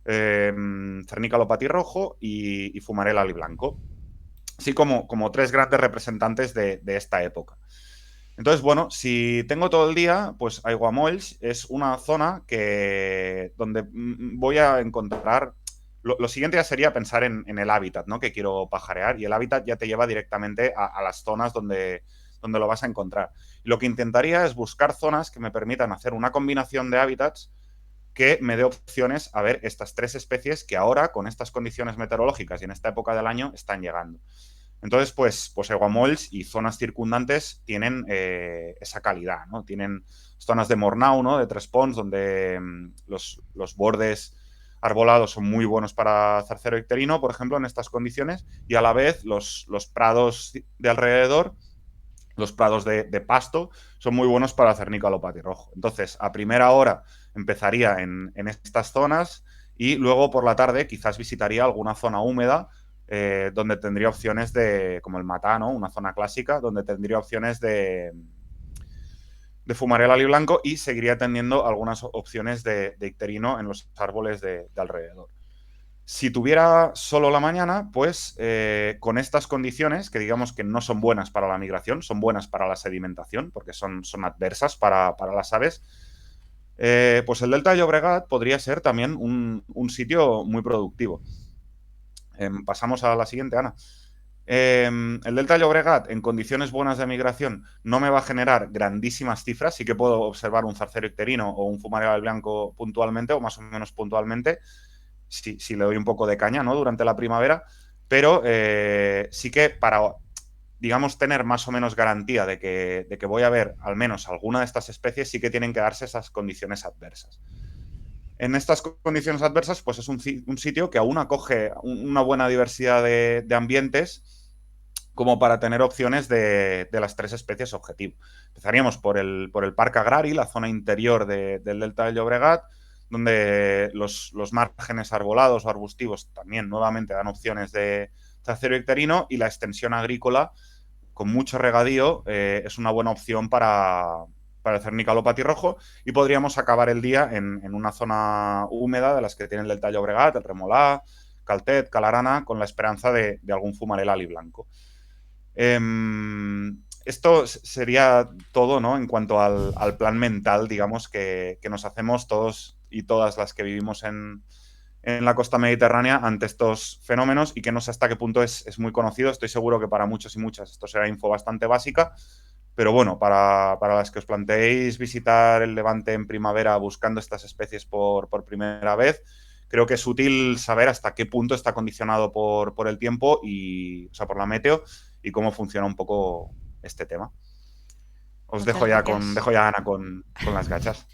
[SPEAKER 3] Cernícalo patirrojo y Fumarel aliblanco. Así como tres grandes representantes de esta época. Entonces, bueno, si tengo todo el día, pues Aiguamolls es una zona donde voy a encontrar... Lo siguiente ya sería pensar en el hábitat, ¿no? Que quiero pajarear, y el hábitat ya te lleva directamente a las zonas donde lo vas a encontrar. Y lo que intentaría es buscar zonas que me permitan hacer una combinación de hábitats que me dé opciones a ver estas tres especies que ahora, con estas condiciones meteorológicas y en esta época del año, están llegando. Entonces, pues Aiguamolls y zonas circundantes tienen esa calidad, ¿no? Tienen zonas de Mornau, ¿no? De Tres Ponts, donde los bordes arbolados son muy buenos para Zarcero icterino, por ejemplo, en estas condiciones, y a la vez los prados de alrededor, los prados de pasto, son muy buenos para Cernícalo patirrojo. Entonces, a primera hora empezaría en estas zonas y luego por la tarde quizás visitaría alguna zona húmeda donde tendría opciones como el Matá, ¿no? Una zona clásica, donde tendría opciones de Fumarel aliblanco y seguiría teniendo algunas opciones de icterino en los árboles de alrededor. Si tuviera solo la mañana, pues con estas condiciones, que digamos que no son buenas para la migración, son buenas para la sedimentación, porque son adversas para las aves, pues el delta de Llobregat podría ser también un sitio muy productivo. Pasamos a la siguiente, Ana. El delta de Llobregat, en condiciones buenas de migración, no me va a generar grandísimas cifras. Sí que puedo observar un zarcero icterino o un fumarel blanco puntualmente, o más o menos puntualmente, si le doy un poco de caña, ¿no? Durante la primavera. Pero sí que para, digamos, tener más o menos garantía de que voy a ver al menos alguna de estas especies, sí que tienen que darse esas condiciones adversas. En estas condiciones adversas, pues es un sitio que aún acoge una buena diversidad de ambientes como para tener opciones de las tres especies objetivo. Empezaríamos por el Parc Agrari, la zona interior del delta del Llobregat, donde los márgenes arbolados o arbustivos también nuevamente dan opciones de zarcero icterino, y la extensión agrícola con mucho regadío es una buena opción para el Cernícalo patirrojo, y podríamos acabar el día en una zona húmeda de las que tiene el delta Llobregat, el Remolá, Caltet, Calarana, con la esperanza de algún fumarel aliblanco. Esto sería todo, ¿no? En cuanto al plan mental, digamos, que nos hacemos todos y todas las que vivimos en la costa mediterránea ante estos fenómenos, y que no sé hasta qué punto es muy conocido. Estoy seguro que para muchos y muchas esto será info bastante básica, pero bueno, para las que os planteéis visitar el Levante en primavera buscando estas especies por primera vez, creo que es útil saber hasta qué punto está condicionado por el tiempo, o sea, por la meteo, y cómo funciona un poco este tema. Dejo ya a Ana con las gachas.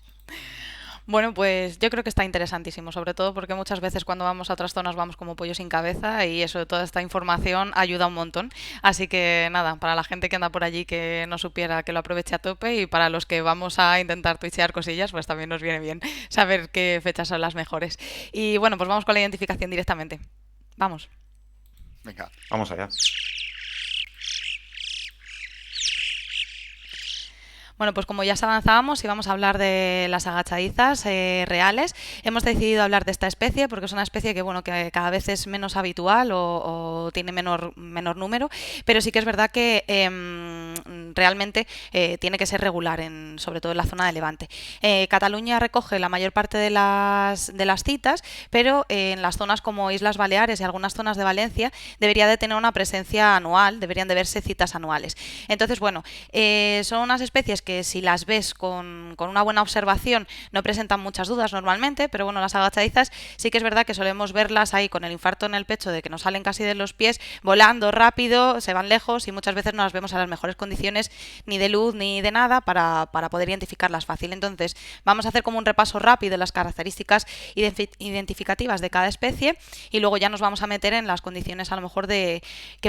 [SPEAKER 2] Bueno, pues yo creo que está interesantísimo, sobre todo porque muchas veces cuando vamos a otras zonas vamos como pollo sin cabeza, y eso, toda esta información ayuda un montón. Así que nada, para la gente que anda por allí que no supiera, que lo aproveche a tope, y para los que vamos a intentar twitchear cosillas, pues también nos viene bien saber qué fechas son las mejores. Y bueno, pues vamos con la identificación directamente. Vamos.
[SPEAKER 1] Venga.
[SPEAKER 3] Vamos allá.
[SPEAKER 2] Bueno, pues como ya os avanzábamos, íbamos a hablar de las agachadizas reales. Hemos decidido hablar de esta especie porque es una especie que, bueno, que cada vez es menos habitual o tiene menor número, pero sí que es verdad que realmente tiene que ser regular, sobre todo en la zona de Levante. Cataluña recoge la mayor parte de las citas, pero en las zonas como Islas Baleares y algunas zonas de Valencia debería de tener una presencia anual, deberían de verse citas anuales. Entonces, bueno, son unas especies que si las ves con una buena observación no presentan muchas dudas normalmente, pero bueno, las agachadizas sí que es verdad que solemos verlas ahí con el infarto en el pecho de que nos salen casi de los pies, volando rápido, se van lejos y muchas veces no las vemos a las mejores condiciones ni de luz ni de nada para poder identificarlas fácil. Entonces, vamos a hacer como un repaso rápido de las características identificativas de cada especie y luego ya nos vamos a meter en las condiciones a lo mejor que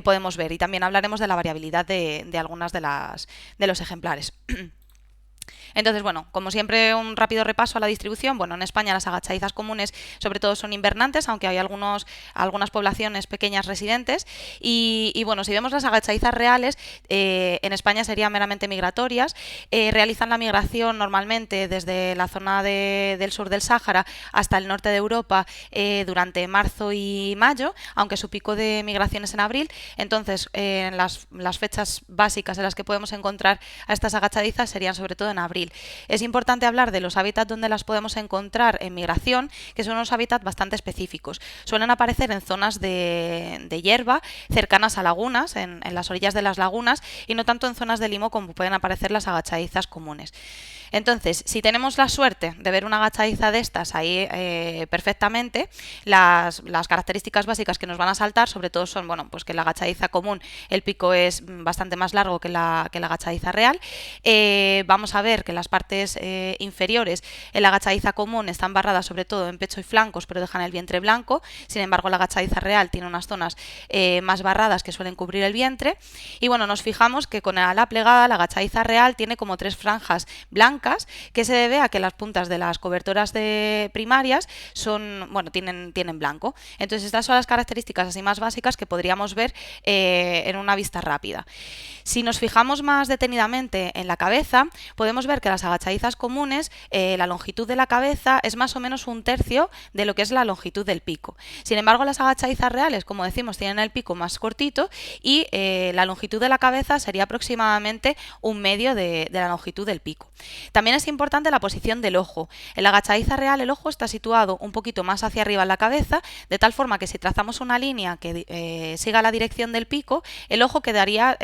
[SPEAKER 2] podemos ver y también hablaremos de la variabilidad de algunas de los ejemplares. Entonces, bueno, como siempre, un rápido repaso a la distribución. Bueno, en España las agachadizas comunes sobre todo son invernantes, aunque hay algunas poblaciones pequeñas residentes. Y bueno, si vemos las agachadizas reales, en España serían meramente migratorias. Realizan la migración normalmente desde la zona del sur del Sáhara hasta el norte de Europa durante marzo y mayo, aunque su pico de migración es en abril. Entonces, las fechas básicas en las que podemos encontrar a estas agachadizas serían sobre todo en abril. Es importante hablar de los hábitats donde las podemos encontrar en migración, que son unos hábitats bastante específicos. Suelen aparecer en zonas de hierba, cercanas a lagunas, en las orillas de las lagunas, y no tanto en zonas de limo como pueden aparecer las agachadizas comunes. Entonces, si tenemos la suerte de ver una agachadiza de estas ahí perfectamente, las características básicas que nos van a saltar sobre todo son, bueno, pues que la agachadiza común, el pico es bastante más largo que la agachadiza real. Vamos a ver que las partes inferiores en la agachadiza común están barradas sobre todo en pecho y flancos, pero dejan el vientre blanco. Sin embargo, la agachadiza real tiene unas zonas más barradas que suelen cubrir el vientre. Y bueno, nos fijamos que con el ala plegada la agachadiza real tiene como 3 franjas blancas, que se debe a que las puntas de las cobertoras primarias tienen blanco. Entonces, estas son las características así más básicas que podríamos ver en una vista rápida. Si nos fijamos más detenidamente en la cabeza, podemos ver que las agachadizas comunes, la longitud de la cabeza es más o menos 1/3 de lo que es la longitud del pico. Sin embargo, las agachadizas reales, como decimos, tienen el pico más cortito y la longitud de la cabeza sería aproximadamente 1/2 de la longitud del pico. También es importante la posición del ojo. En la agachadiza real el ojo está situado un poquito más hacia arriba en la cabeza, de tal forma que si trazamos una línea que siga la dirección del pico, el ojo quedaría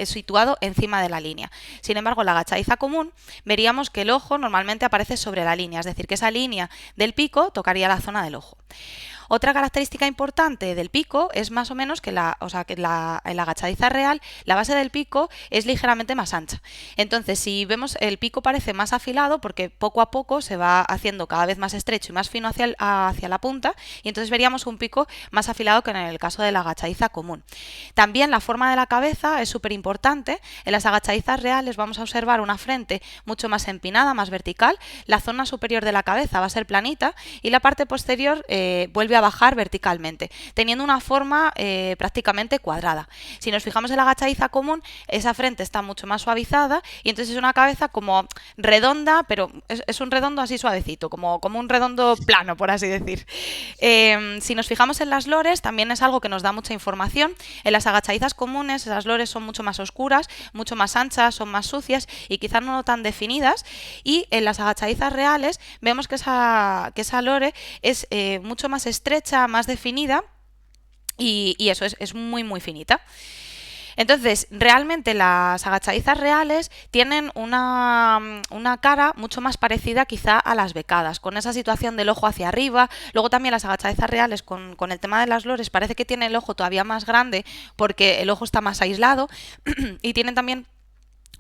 [SPEAKER 2] situado encima de la línea. Sin embargo, en la agachadiza común veríamos que el ojo normalmente aparece sobre la línea, es decir, que esa línea del pico tocaría la zona del ojo. Otra característica importante del pico es más o menos que en la agachadiza real la base del pico es ligeramente más ancha. Entonces, si vemos, el pico parece más afilado porque poco a poco se va haciendo cada vez más estrecho y más fino hacia la punta, y entonces veríamos un pico más afilado que en el caso de la agachadiza común. También la forma de la cabeza es súper importante. En las agachadizas reales vamos a observar una frente mucho más empinada, más vertical. La zona superior de la cabeza va a ser planita y la parte posterior vuelve a bajar verticalmente, teniendo una forma prácticamente cuadrada. Si nos fijamos en la agachadiza común, esa frente está mucho más suavizada y entonces es una cabeza como redonda, pero es un redondo así suavecito, como un redondo plano, por así decir. Si nos fijamos en las lores, también es algo que nos da mucha información. En las agachadizas comunes, esas lores son mucho más oscuras, mucho más anchas, son más sucias y quizás no tan definidas, y en las agachadizas reales vemos que esa lore es mucho más estrecha, más definida y eso es muy muy finita. Entonces, realmente las agachadizas reales tienen una cara mucho más parecida quizá a las becadas, con esa situación del ojo hacia arriba. Luego también las agachadizas reales con el tema de las lores parece que tiene el ojo todavía más grande porque el ojo está más aislado y tienen también,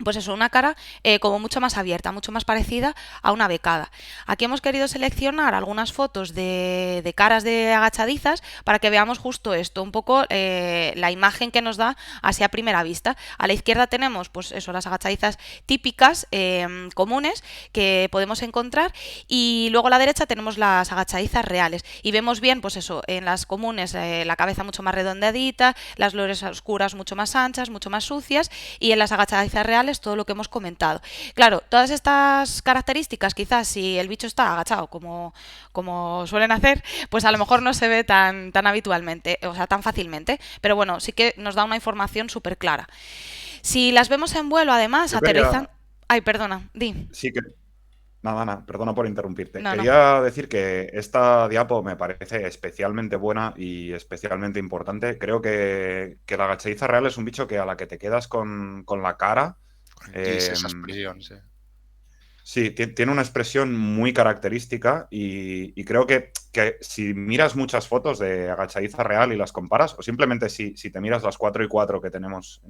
[SPEAKER 2] pues eso, una cara como mucho más abierta, mucho más parecida a una becada. Aquí hemos querido seleccionar algunas fotos de caras de agachadizas para que veamos justo esto, un poco la imagen que nos da así a primera vista. A la izquierda tenemos, pues eso, las agachadizas típicas comunes que podemos encontrar, y luego a la derecha tenemos las agachadizas reales y vemos bien, pues eso, en las comunes la cabeza mucho más redondeadita, las lores oscuras mucho más anchas, mucho más sucias, y en las agachadizas reales reales todo lo que hemos comentado. Claro, todas estas características, quizás si el bicho está agachado como suelen hacer, pues a lo mejor no se ve tan habitualmente, o sea, tan fácilmente, pero bueno, sí que nos da una información súper clara. Si las vemos en vuelo, además,
[SPEAKER 3] Yo
[SPEAKER 2] aterrizan...
[SPEAKER 3] quería,
[SPEAKER 2] Ay, perdona, di.
[SPEAKER 3] sí que, nada, perdona por interrumpirte.
[SPEAKER 2] No, no.
[SPEAKER 3] Quería decir que esta diapo me parece especialmente buena y especialmente importante. Creo que la agachadiza real es un bicho que a la que te quedas con la cara.
[SPEAKER 1] Con el gis,
[SPEAKER 3] eh,
[SPEAKER 1] esa expresión, sí.
[SPEAKER 3] Sí, tiene una expresión muy característica y creo que si miras muchas fotos de agachadiza real y las comparas, o simplemente si te miras las 4 y 4 que tenemos,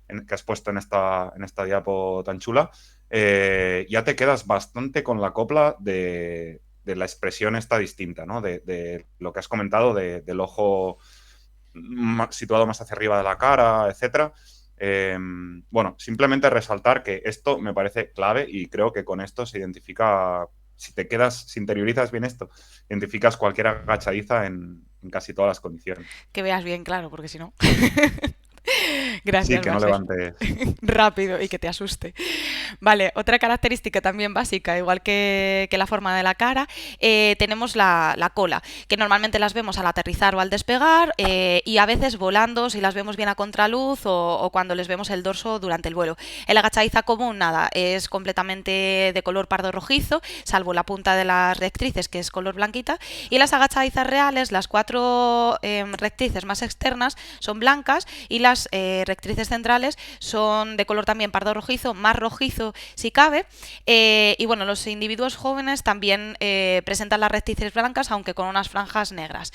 [SPEAKER 3] que has puesto en esta diapo tan chula, ya te quedas bastante con la copla de la expresión esta distinta, ¿no? De lo que has comentado del ojo situado más hacia arriba de la cara, etcétera. Bueno, simplemente resaltar que esto me parece clave y creo que con esto se identifica, si interiorizas bien esto, identificas cualquier agachadiza en casi todas las condiciones.
[SPEAKER 2] Que veas bien, claro, porque si no...
[SPEAKER 3] Sí,
[SPEAKER 2] Gracias,
[SPEAKER 3] que no
[SPEAKER 2] Marcel.
[SPEAKER 3] levantes.
[SPEAKER 2] Rápido y que te asuste. Vale, otra característica también básica, igual que la forma de la cara, tenemos la cola, que normalmente las vemos al aterrizar o al despegar y a veces volando si las vemos bien a contraluz o cuando les vemos el dorso durante el vuelo. El agachadiza común, nada, es completamente de color pardo rojizo, salvo la punta de las rectrices, que es color blanquita, y las agachadizas reales, las 4 rectrices más externas, son blancas y las rectrices centrales son de color también pardo rojizo, más rojizo si cabe, y bueno, los individuos jóvenes también presentan las rectrices blancas, aunque con unas franjas negras.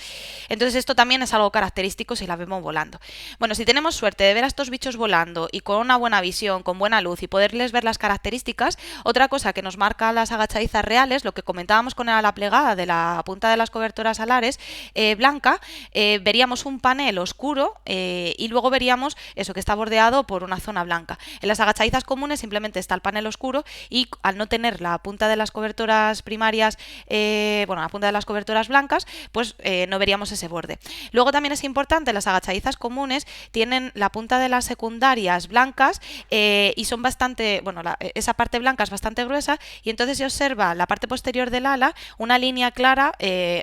[SPEAKER 2] Entonces esto también es algo característico si las vemos volando. Bueno, si tenemos suerte de ver a estos bichos volando y con una buena visión, con buena luz y poderles ver las características, otra cosa que nos marca las agachadizas reales, lo que comentábamos con el ala plegada de la punta de las cobertoras alares blanca, veríamos un panel oscuro y luego veríamos eso que está bordeado por una zona blanca. En las agachadizas comunes simplemente está el panel oscuro y al no tener la punta de las cobertoras primarias, bueno, la punta de las cobertoras blancas, pues no veríamos ese borde. Luego también es importante, las agachadizas comunes tienen la punta de las secundarias blancas y son bastante, bueno, esa parte blanca es bastante gruesa y entonces se observa la parte posterior del ala una línea clara,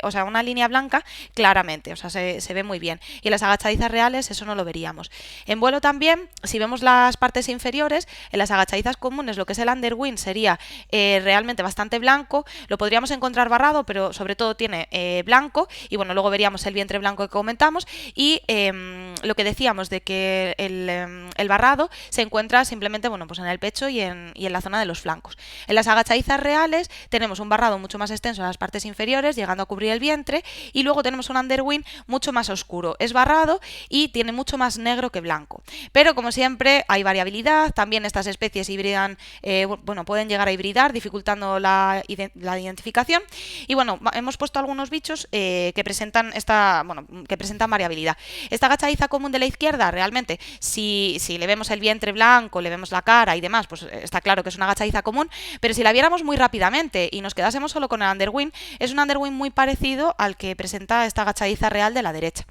[SPEAKER 2] o sea, una línea blanca claramente, o sea, se ve muy bien. Y en las agachadizas reales eso no lo veríamos. En vuelo también, si vemos las partes inferiores, en las agachadizas comunes lo que es el underwing sería realmente bastante blanco, lo podríamos encontrar barrado, pero sobre todo tiene blanco, y bueno, luego veríamos el vientre blanco que comentamos, y lo que decíamos de que el barrado se encuentra simplemente, bueno, pues en el pecho y en la zona de los flancos. En las agachadizas reales tenemos un barrado mucho más extenso en las partes inferiores, llegando a cubrir el vientre, y luego tenemos un underwing mucho más oscuro, es barrado y tiene mucho más negro que blanco. Pero como siempre hay variabilidad, también estas especies hibridan, bueno, pueden llegar a hibridar, dificultando la identificación. Y bueno, hemos puesto algunos bichos que presentan variabilidad. Esta agachadiza común de la izquierda, realmente, si le vemos el vientre blanco, le vemos la cara y demás, pues está claro que es una agachadiza común, pero si la viéramos muy rápidamente y nos quedásemos solo con el underwing, es un underwing muy parecido al que presenta esta agachadiza real de la derecha.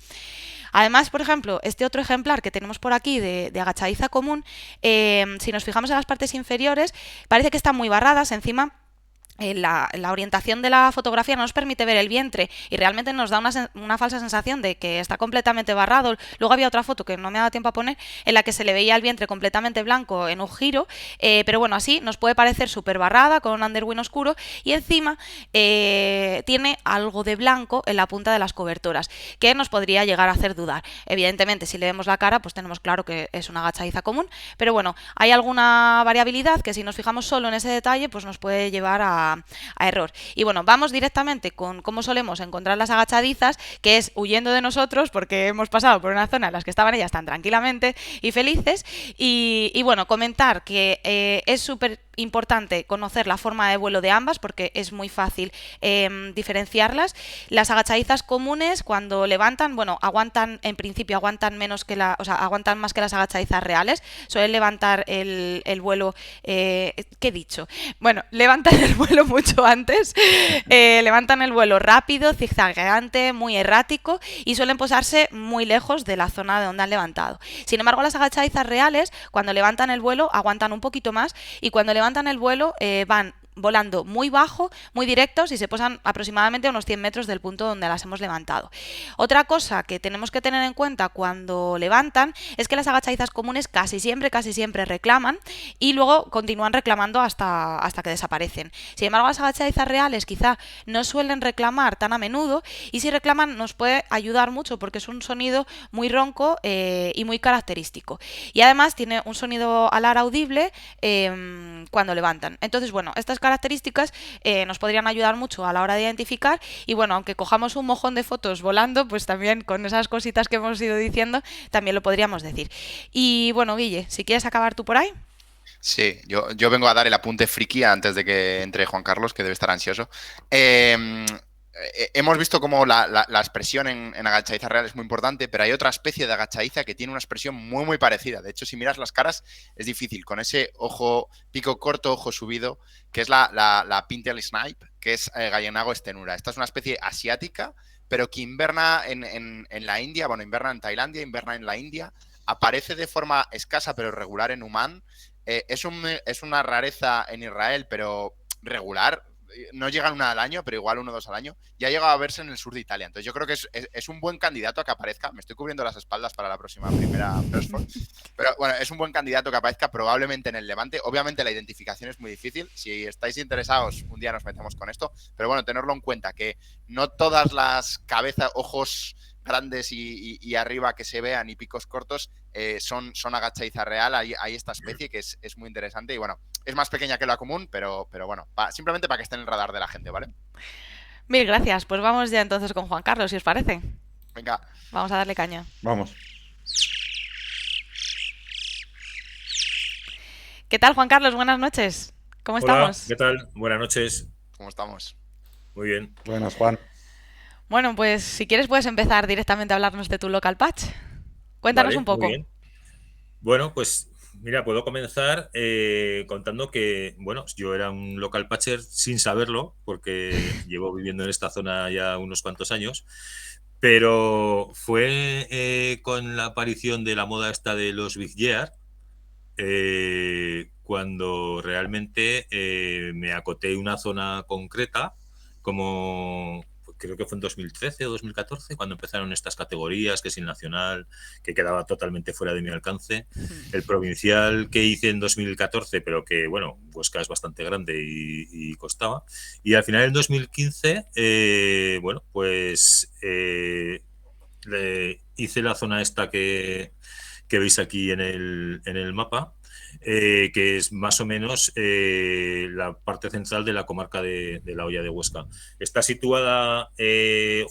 [SPEAKER 2] Además, por ejemplo, este otro ejemplar que tenemos por aquí de agachadiza común, si nos fijamos en las partes inferiores, parece que están muy barradas encima. La orientación de la fotografía no nos permite ver el vientre y realmente nos da una falsa sensación de que está completamente barrado. Luego había otra foto que no me ha dado tiempo a poner en la que se le veía el vientre completamente blanco en un giro, pero bueno, así nos puede parecer súper barrada con un underwing oscuro y encima tiene algo de blanco en la punta de las cobertoras que nos podría llegar a hacer dudar. Evidentemente, si le vemos la cara, pues tenemos claro que es una agachadiza común, pero bueno, hay alguna variabilidad que si nos fijamos solo en ese detalle, pues nos puede llevar a error. Y bueno, vamos directamente con cómo solemos encontrar las agachadizas, que es huyendo de nosotros porque hemos pasado por una zona en la que estaban ellas tan tranquilamente y felices. Y bueno, comentar que es súper importante conocer la forma de vuelo de ambas porque es muy fácil diferenciarlas. Las agachadizas comunes cuando levantan, bueno, aguantan, en principio aguantan menos que o sea, aguantan más que las agachadizas reales, suelen levantar el vuelo, ¿qué he dicho? Bueno, levantan el vuelo mucho antes, levantan el vuelo rápido, zigzagueante, muy errático y suelen posarse muy lejos de la zona de donde han levantado. Sin embargo, las agachadizas reales, cuando levantan el vuelo, aguantan un poquito más y cuando levantan el vuelo van volando muy bajo, muy directos y se posan aproximadamente a unos 100 metros del punto donde las hemos levantado. Otra cosa que tenemos que tener en cuenta cuando levantan es que las agachadizas comunes casi siempre reclaman y luego continúan reclamando hasta que desaparecen. Sin embargo, las agachadizas reales quizá no suelen reclamar tan a menudo y si reclaman nos puede ayudar mucho porque es un sonido muy ronco y muy característico. Y además tiene un sonido alar audible cuando levantan. Entonces, bueno, estas características nos podrían ayudar mucho a la hora de identificar y bueno, aunque cojamos un mojón de fotos volando, pues también con esas cositas que hemos ido diciendo, también lo podríamos decir. Y bueno, Guille, si quieres acabar tú por ahí.
[SPEAKER 1] Sí, yo vengo a dar el apunte friki antes de que entre Juan Carlos, que debe estar ansioso. Hemos visto cómo la expresión en agachadiza real es muy importante, pero hay otra especie de agachadiza que tiene una expresión muy parecida. De hecho, si miras las caras, es difícil. Con ese ojo, pico corto, ojo subido, que es la Pintail Snipe, que es Gallenago stenura. Esta es una especie asiática, pero que inverna en la India, bueno, inverna en Tailandia, inverna en la India, aparece de forma escasa pero regular en Omán. Es una rareza en Israel, pero regular. No llegan una al año, pero igual 1 o 2 al año. Ya ha llegado a verse en el sur de Italia. Entonces yo creo que es un buen candidato a que aparezca. Me estoy cubriendo las espaldas para la próxima primera Beresford. Pero bueno, es un buen candidato que aparezca probablemente en el Levante. Obviamente la identificación es muy difícil. Si estáis interesados, un día nos metemos con esto. Pero bueno, tenerlo en cuenta que no todas las cabezas, ojos grandes y arriba que se vean y picos cortos son agachadiza real. Hay esta especie que es muy interesante y bueno, es más pequeña que la común, pero bueno, simplemente para que esté en el radar de la gente, ¿vale?
[SPEAKER 2] Mil gracias. Pues vamos ya entonces con Juan Carlos, si os parece.
[SPEAKER 1] Venga.
[SPEAKER 2] Vamos a darle caña.
[SPEAKER 3] Vamos.
[SPEAKER 2] ¿Qué tal, Juan Carlos? Buenas noches. ¿Cómo estamos?
[SPEAKER 4] ¿Qué tal? Buenas noches.
[SPEAKER 1] ¿Cómo estamos?
[SPEAKER 4] Muy bien.
[SPEAKER 3] Buenas, Juan.
[SPEAKER 2] Bueno, pues si quieres puedes empezar directamente a hablarnos de tu local patch. Cuéntanos
[SPEAKER 4] Vale,
[SPEAKER 2] un poco.
[SPEAKER 4] muy bien. Bueno, pues mira, puedo comenzar contando que, bueno, yo era un local patcher sin saberlo, porque llevo viviendo en esta zona ya unos cuantos años, pero fue con la aparición de la moda esta de los Big Year, cuando realmente me acoté una zona concreta, como creo que fue en 2013 o 2014, cuando empezaron estas categorías, que es el nacional, que quedaba totalmente fuera de mi alcance. El provincial que hice en 2014, pero que, bueno, Huesca es bastante grande y costaba. Y al final, en 2015, bueno, pues hice la zona esta que veis aquí en el mapa, que es más o menos la parte central de la comarca de la Hoya de Huesca. Está situada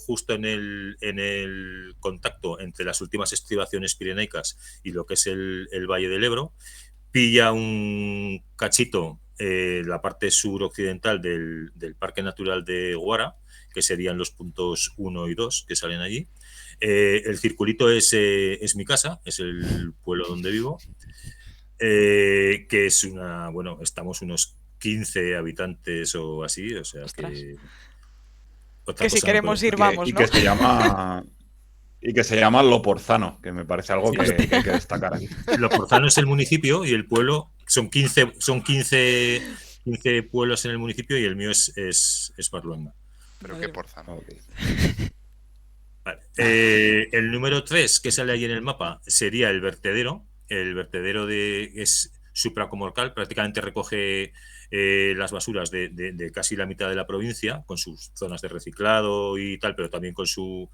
[SPEAKER 4] justo en el contacto entre las últimas estribaciones pirenaicas y lo que es el Valle del Ebro. Pilla un cachito la parte suroccidental del Parque Natural de Guara, que serían los puntos 1 y 2 que salen allí. El circulito es mi casa, es el pueblo donde vivo, que es bueno, estamos unos 15 habitantes o así, o sea
[SPEAKER 2] Ostras.
[SPEAKER 4] que
[SPEAKER 2] si queremos ir, vamos, ¿no?
[SPEAKER 3] Y que se llama Loporzano, que me parece algo que hay que destacar aquí.
[SPEAKER 4] Loporzano es el municipio y el pueblo son 15 pueblos en el municipio y el mío es Barluenga.
[SPEAKER 1] Pero qué Porzano.
[SPEAKER 3] Okay.
[SPEAKER 4] Vale. El número 3 que sale ahí en el mapa sería el vertedero. El vertedero es supracomarcal, prácticamente recoge las basuras de casi la mitad de la provincia, con sus zonas de reciclado y tal, pero también con su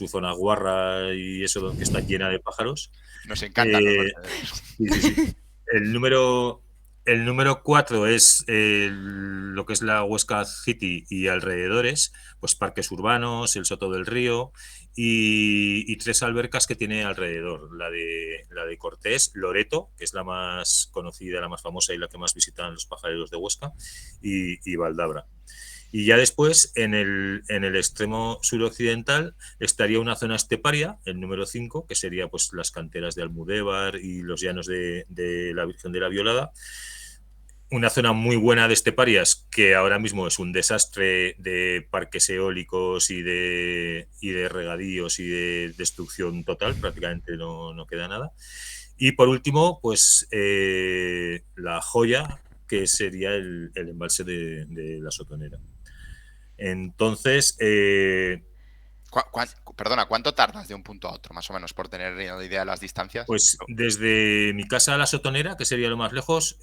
[SPEAKER 4] zona guarra y eso, que está llena de pájaros.
[SPEAKER 1] Nos encantan los vertederos.
[SPEAKER 4] Sí. El número El número 4 es lo que es la Huesca City y alrededores, pues parques urbanos, el Soto del Río y 3 albercas que tiene alrededor. La de Cortés, Loreto, que es la más conocida, la más famosa y la que más visitan los pajareros de Huesca, y Valdabra. Y ya después, en el extremo suroccidental, estaría una zona esteparia, el número 5, que sería pues las canteras de Almudévar y los llanos de la Virgen de la Violada. Una zona muy buena de esteparias, que ahora mismo es un desastre de parques eólicos y de regadíos y de destrucción total, prácticamente no queda nada. Y por último, pues la joya, que sería el embalse de la Sotonera. Entonces,
[SPEAKER 1] Perdona, ¿cuánto tardas de un punto a otro, más o menos, por tener idea de las distancias?
[SPEAKER 4] pues desde mi casa a la Sotonera, que sería lo más lejos,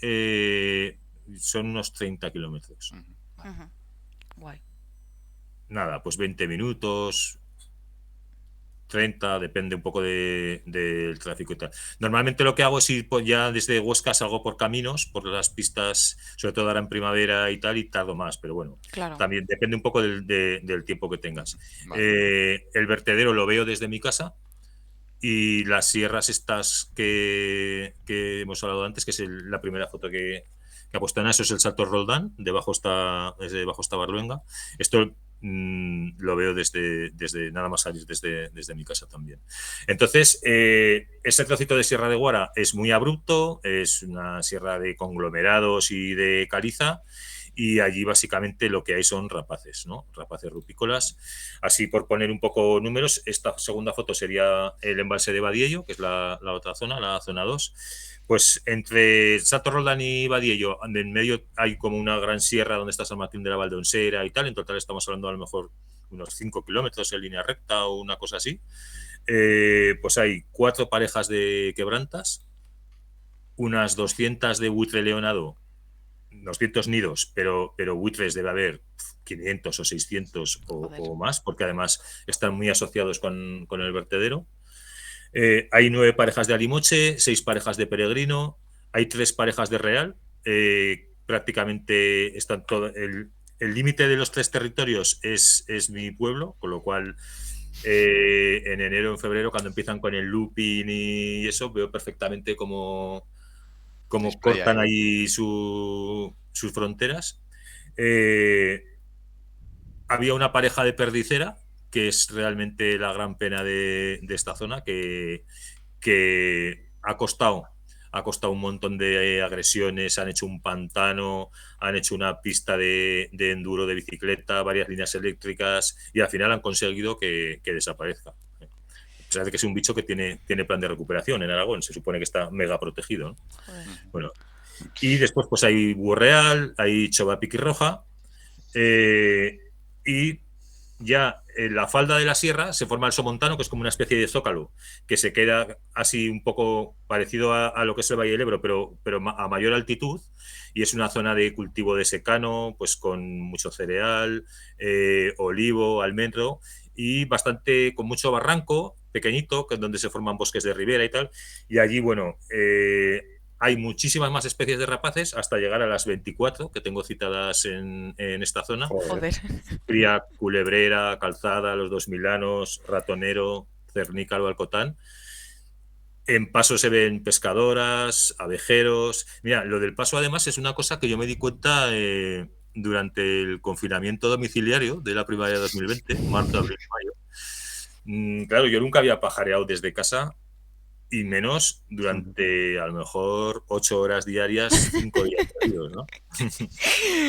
[SPEAKER 4] son unos 30 kilómetros.
[SPEAKER 1] Vale.
[SPEAKER 2] Ujú. Guay.
[SPEAKER 4] Nada, pues 20 minutos, 30, depende un poco del tráfico y tal. Normalmente lo que hago es ir ya desde Huesca, salgo por caminos, por las pistas, sobre todo ahora en primavera y tal, y tardo más, pero bueno,
[SPEAKER 2] Claro.
[SPEAKER 4] también depende un poco del tiempo que tengas.
[SPEAKER 1] Vale.
[SPEAKER 4] El vertedero lo veo desde mi casa y las sierras estas que hemos hablado antes, que es la primera foto que ha puesto Ana, eso es el Salto Roldán, debajo está Barluenga. Esto lo veo desde nada más salir desde mi casa también. Entonces, ese trocito de Sierra de Guara es muy abrupto, es una sierra de conglomerados y de caliza, y allí básicamente lo que hay son rapaces, ¿no? Rapaces rupícolas. Así, por poner un poco números, esta segunda foto sería el embalse de Badiello, que es la otra zona, la zona 2. Pues entre Salto Roldán y Badiello, en medio hay como una gran sierra donde está San Martín de la Valdonsera y tal. En total estamos hablando a lo mejor unos 5 kilómetros en línea recta o una cosa así. Pues hay 4 parejas de quebrantas, unas 200 de buitre leonado, 200 nidos, pero buitres debe haber 500 o 600 o más, porque además están muy asociados con el vertedero. Hay 9 parejas de alimoche, 6 parejas de peregrino, hay 3 parejas de real. Prácticamente están todo. El límite de los 3 territorios es mi pueblo, con lo cual en enero, en febrero, cuando empiezan con el looping y eso, veo perfectamente cómo cortan ahí sus fronteras. Había una pareja de perdicera, que es realmente la gran pena de esta zona, que ha costado un montón de agresiones, han hecho un pantano, han hecho una pista de enduro de bicicleta, varias líneas eléctricas, y al final han conseguido que desaparezca. A pesar de que es un bicho que tiene plan de recuperación en Aragón, se supone que está mega protegido, ¿no? Bueno, y después pues hay búho real, hay chova piquirroja, y ya en la falda de la sierra se forma el somontano, que es como una especie de zócalo, que se queda así un poco parecido a lo que es el Valle del Ebro, pero a mayor altitud, y es una zona de cultivo de secano, pues con mucho cereal, olivo, almendro, y con mucho barranco pequeñito, que es donde se forman bosques de ribera y tal, y allí, bueno, hay muchísimas más especies de rapaces hasta llegar a las 24 que tengo citadas en esta zona.
[SPEAKER 2] Joder.
[SPEAKER 4] Cría, culebrera, calzada, los 2000anos, ratonero, cernícalo, alcotán. En Paso se ven pescadoras, abejeros. Mira, lo del Paso además es una cosa que yo me di cuenta durante el confinamiento domiciliario de la primavera de 2020, marzo, abril, mayo. Claro, yo nunca había pajareado desde casa, y menos durante a lo mejor 8 horas diarias, 5 días diarios, ¿no?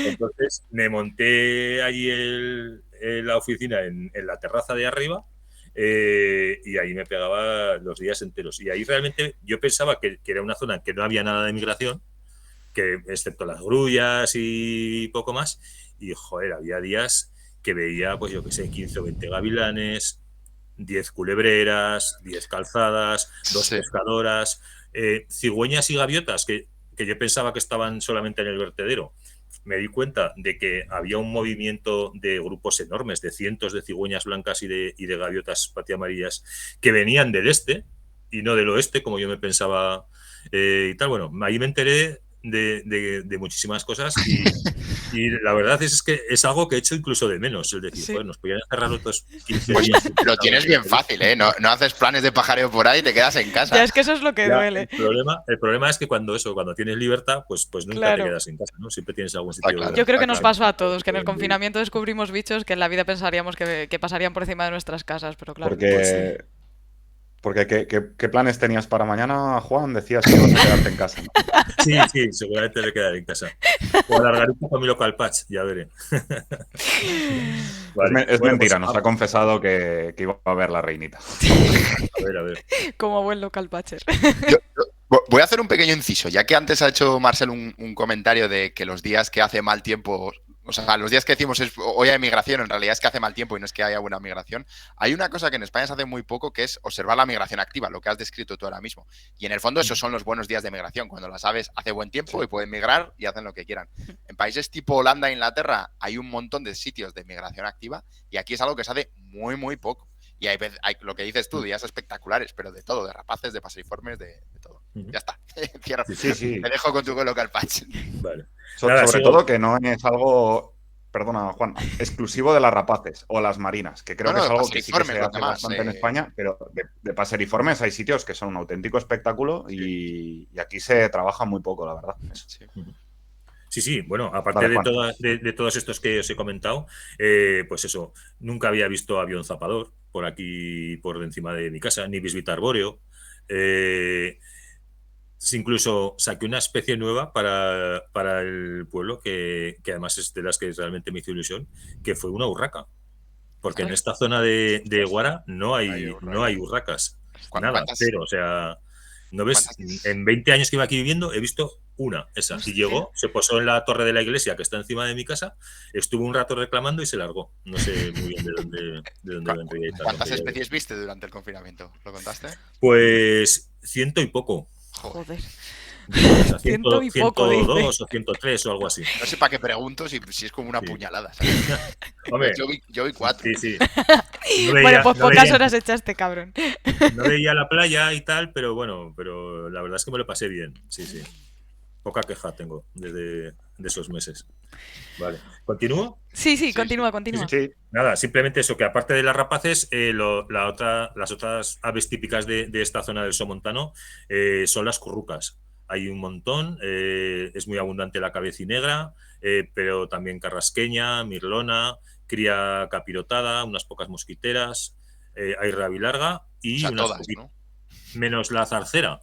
[SPEAKER 4] Entonces me monté allí en la oficina en la terraza de arriba, y ahí me pegaba los días enteros. Y ahí realmente yo pensaba que era una zona en que no había nada de migración, que excepto las grullas y poco más. Y joder, había días que veía, pues yo qué sé, 15 o 20 gavilanes, 10 culebreras, 10 calzadas, 2 pescadoras, cigüeñas y gaviotas, que yo pensaba que estaban solamente en el vertedero. Me di cuenta de que había un movimiento de grupos enormes, de cientos de cigüeñas blancas y de gaviotas patiamarillas, que venían del este y no del oeste, como yo me pensaba, y tal. Bueno, ahí me enteré de muchísimas cosas y la verdad es que es algo que he hecho incluso de menos, es decir,
[SPEAKER 2] Sí.
[SPEAKER 4] pues nos podían encerrar otros 15
[SPEAKER 1] Pues
[SPEAKER 4] días.
[SPEAKER 1] lo tienes bien fácil, ¿eh? No haces planes de pajareo por ahí y te quedas en casa.
[SPEAKER 2] Ya es que eso es lo que
[SPEAKER 4] Ya,
[SPEAKER 2] duele.
[SPEAKER 4] el problema es que cuando tienes libertad, pues nunca
[SPEAKER 2] Claro.
[SPEAKER 4] te quedas en casa, ¿no? Siempre tienes algún
[SPEAKER 1] Está
[SPEAKER 4] sitio.
[SPEAKER 1] claro.
[SPEAKER 2] Yo creo que
[SPEAKER 1] Está
[SPEAKER 2] nos
[SPEAKER 1] claro.
[SPEAKER 2] pasó a todos, que en el confinamiento descubrimos bichos que en la vida pensaríamos que pasarían por encima de nuestras casas, pero claro.
[SPEAKER 3] Porque ¿qué planes tenías para mañana, Juan? Decías que ibas a quedarte en casa, ¿no?
[SPEAKER 4] Sí, seguramente me quedaré en casa. O alargaré un poco mi local patch, ya veré. Vale.
[SPEAKER 3] Es
[SPEAKER 4] Bueno,
[SPEAKER 3] mentira,
[SPEAKER 4] pues,
[SPEAKER 3] nos ha confesado que iba a ver la reinita.
[SPEAKER 4] a ver.
[SPEAKER 2] Como buen local patcher.
[SPEAKER 1] Voy a hacer un pequeño inciso, ya que antes ha hecho Marcel un comentario de que los días que hace mal tiempo, o sea, los días que decimos hoy hay migración, en realidad es que hace mal tiempo y no es que haya buena migración. Hay una cosa que en España se hace muy poco, que es observar la migración activa, lo que has descrito tú ahora mismo. Y en el fondo esos son los buenos días de migración, cuando las aves hace buen tiempo y pueden migrar y hacen lo que quieran. En países tipo Holanda e Inglaterra hay un montón de sitios de migración activa y aquí es algo que se hace muy, muy poco. Y hay lo que dices tú, días espectaculares, pero de todo, de rapaces, de paseriformes, de todo. Ya está. Cierro.
[SPEAKER 3] Sí.
[SPEAKER 1] Me dejo con tu local patch.
[SPEAKER 4] Vale.
[SPEAKER 3] Sobre todo que no es algo, perdona, Juan, exclusivo de las rapaces o las marinas, que creo que es algo que sí que se hace bastante en España, pero de paseriformes hay sitios que son un auténtico espectáculo y aquí se trabaja muy poco, la verdad. Eso.
[SPEAKER 4] Sí, bueno, aparte de todos estos que os he comentado, pues eso, nunca había visto avión zapador por aquí, por encima de mi casa, ni bisbita arbóreo. Incluso saqué una especie nueva para el pueblo, que además es de las que realmente me hizo ilusión, que fue una urraca. Porque en esta zona de Guara no hay urracas. Nada, cero. O sea, ¿no ves? En 20 años que iba aquí viviendo he visto una, esa. Y llegó, se posó en la torre de la iglesia que está encima de mi casa, estuvo un rato reclamando y se largó. No sé muy bien de dónde vendría.
[SPEAKER 1] ¿Cuántas especies viste durante el confinamiento? ¿Lo contaste?
[SPEAKER 4] Pues 100 y poco.
[SPEAKER 2] Joder.
[SPEAKER 4] O sea,
[SPEAKER 2] 100 y poco,
[SPEAKER 4] 102 o 103 o algo así.
[SPEAKER 1] No sé para qué pregunto si es como una puñalada.
[SPEAKER 4] Hombre,
[SPEAKER 1] yo vi 4.
[SPEAKER 4] Sí.
[SPEAKER 2] Bueno, pues pocas horas echaste, cabrón.
[SPEAKER 4] No veía la playa y tal, pero bueno, pero la verdad es que me lo pasé bien. Sí. Poca queja tengo de esos meses. Vale. ¿Continúo?
[SPEAKER 2] Sí, continúa.
[SPEAKER 3] Sí.
[SPEAKER 4] Nada, simplemente eso, que aparte de las rapaces, las otras aves típicas de esta zona del somontano son las currucas. Hay un montón, es muy abundante la cabecinegra, pero también carrasqueña, mirlona, cría capirotada, unas pocas mosquiteras, hay rabilarga y unas
[SPEAKER 1] todas, ¿no?
[SPEAKER 4] Menos la zarcera.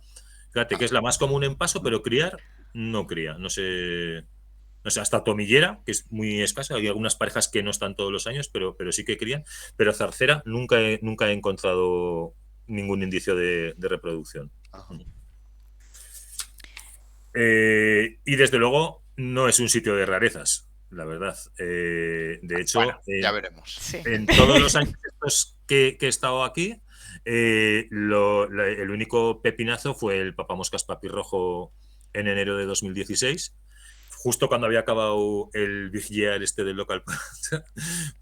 [SPEAKER 4] Fíjate que es la más común en paso, pero criar no cría. No sé, hasta tomillera, que es muy escasa. Hay algunas parejas que no están todos los años, pero sí que crían. Pero zarcera nunca he encontrado ningún indicio de reproducción. Y desde luego no es un sitio de rarezas, la verdad. De hecho,
[SPEAKER 1] bueno, ya veremos.
[SPEAKER 4] En todos los años estos que he estado aquí, el único pepinazo fue el papamoscas papirrojo en enero de 2016. Justo cuando había acabado el Big Year del local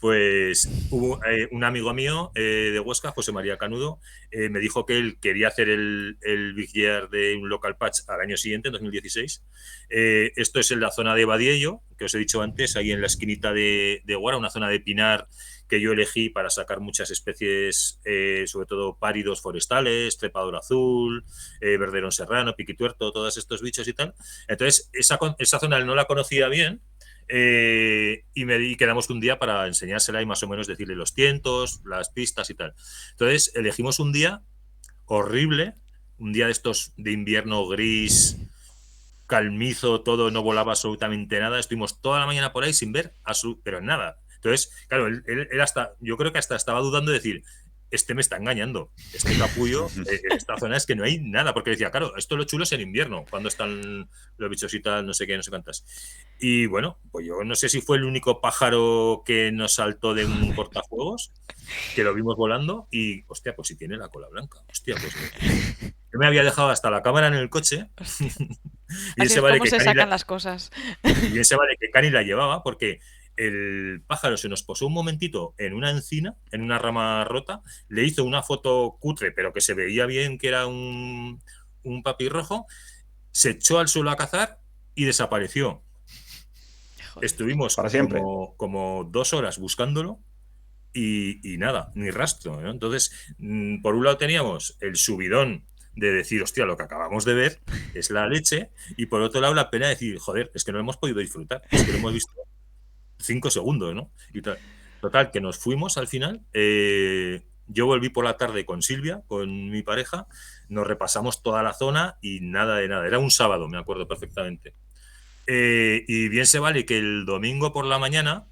[SPEAKER 4] pues hubo un amigo mío de Huesca, José María Canudo, me dijo que él quería hacer el Big Year de un local patch al año siguiente, en 2016. Esto es en la zona de Badiello, que os he dicho antes, ahí en la esquinita de Guara, una zona de pinar que yo elegí para sacar muchas especies, sobre todo páridos forestales, trepador azul, verderón serrano, piquituerto, todos estos bichos y tal. Entonces, esa zona él no la conocía bien, y quedamos un día para enseñársela y más o menos decirle los tientos, las pistas y tal. Entonces, elegimos un día horrible, un día de estos de invierno gris, calmizo, todo, no volaba absolutamente nada. Estuvimos toda la mañana por ahí sin ver pero nada. Entonces, claro, él yo creo que hasta estaba dudando de decir, me está engañando, este capullo, en esta zona es que no hay nada, porque decía, claro, esto lo chulo es en invierno, cuando están los bichos y tal, no sé qué, no sé cuántas. Y bueno, pues yo no sé si fue el único pájaro que nos saltó de un cortafuegos, que lo vimos volando y, hostia, pues si tiene la cola blanca, hostia, pues yo me había dejado hasta la cámara en el coche.
[SPEAKER 2] Y así es como se sacan las cosas.
[SPEAKER 4] Y bien se vale que Cani la llevaba, porque el pájaro se nos posó un momentito en una encina, en una rama rota, le hizo una foto cutre, pero que se veía bien que era un papirrojo, se echó al suelo a cazar y desapareció.
[SPEAKER 2] Joder.
[SPEAKER 4] Estuvimos
[SPEAKER 3] Para siempre.
[SPEAKER 4] como 2 horas buscándolo y nada, ni rastro, ¿no? Entonces, por un lado teníamos el subidón de decir, hostia, lo que acabamos de ver es la leche, y por otro lado la pena de decir, joder, es que no lo hemos podido disfrutar, es que lo hemos visto 5 segundos, ¿no? Y total, que nos fuimos al final. Yo volví por la tarde con Silvia, con mi pareja, nos repasamos toda la zona y nada de nada. Era un sábado, me acuerdo perfectamente. Y bien se vale que el domingo por la mañana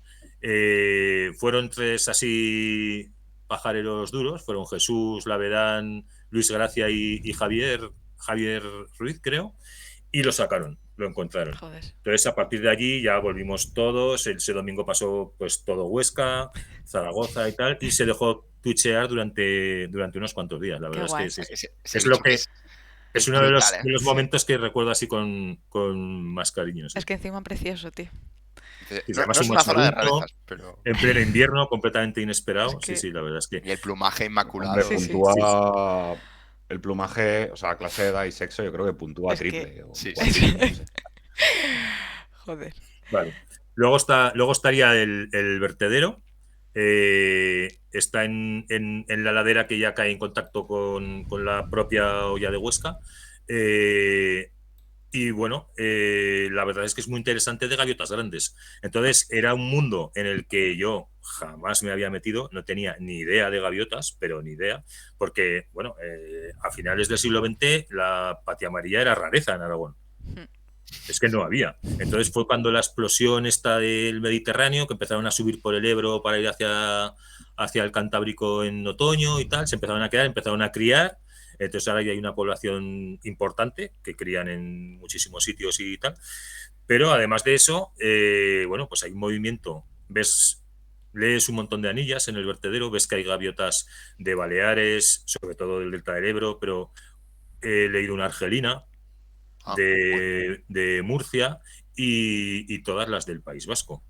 [SPEAKER 4] fueron 3 así pajareros duros, fueron Jesús, Lavedán, Luis Gracia y Javier Ruiz, creo, y lo sacaron, lo encontraron.
[SPEAKER 2] Joder.
[SPEAKER 4] Entonces, a partir de allí ya volvimos todos. Ese domingo pasó pues todo Huesca, Zaragoza y tal, y se dejó tuichear durante unos cuantos días. La verdad
[SPEAKER 2] guay.
[SPEAKER 4] es que
[SPEAKER 1] Ese
[SPEAKER 4] es lo
[SPEAKER 1] bicho
[SPEAKER 4] que es uno de
[SPEAKER 1] brutal,
[SPEAKER 4] de los momentos que recuerdo así con más cariño. Sí.
[SPEAKER 2] Es que encima precioso, tío.
[SPEAKER 4] Y
[SPEAKER 1] No,
[SPEAKER 4] además
[SPEAKER 1] no es
[SPEAKER 4] un
[SPEAKER 1] una zona de
[SPEAKER 4] adulto,
[SPEAKER 1] rarezas, pero.
[SPEAKER 4] en pleno invierno, completamente inesperado.
[SPEAKER 2] Es que-
[SPEAKER 4] Sí, la verdad es que
[SPEAKER 1] Y el plumaje
[SPEAKER 3] Hombre,
[SPEAKER 1] inmaculado.
[SPEAKER 2] Sí, sí.
[SPEAKER 3] puntúa el plumaje, o sea, la clase de edad y sexo, yo creo que puntúa
[SPEAKER 2] Es que-
[SPEAKER 3] triple o
[SPEAKER 1] Sí,
[SPEAKER 3] cuádruple, no sé.
[SPEAKER 2] Joder.
[SPEAKER 4] vale. Luego estaría el vertedero. Está en la ladera que ya cae en contacto con la propia olla de Huesca. Y bueno, la verdad es que es muy interesante de gaviotas grandes. Entonces era un mundo en el que yo jamás me había metido, no tenía ni idea de gaviotas, pero ni idea, porque bueno, a finales del siglo XX la patia amarilla era rareza en Aragón. Es que no había. Entonces fue cuando la explosión esta del Mediterráneo, que empezaron a subir por el Ebro para ir hacia el Cantábrico en otoño y tal, se empezaron a quedar, empezaron a criar. Entonces ahora ya hay una población importante que crían en muchísimos sitios y tal. Pero además de eso, bueno, pues hay un movimiento. Lees un montón de anillas en el vertedero, ves que hay gaviotas de Baleares, sobre todo del Delta del Ebro, pero he leído una argelina de Murcia y todas las del País Vasco,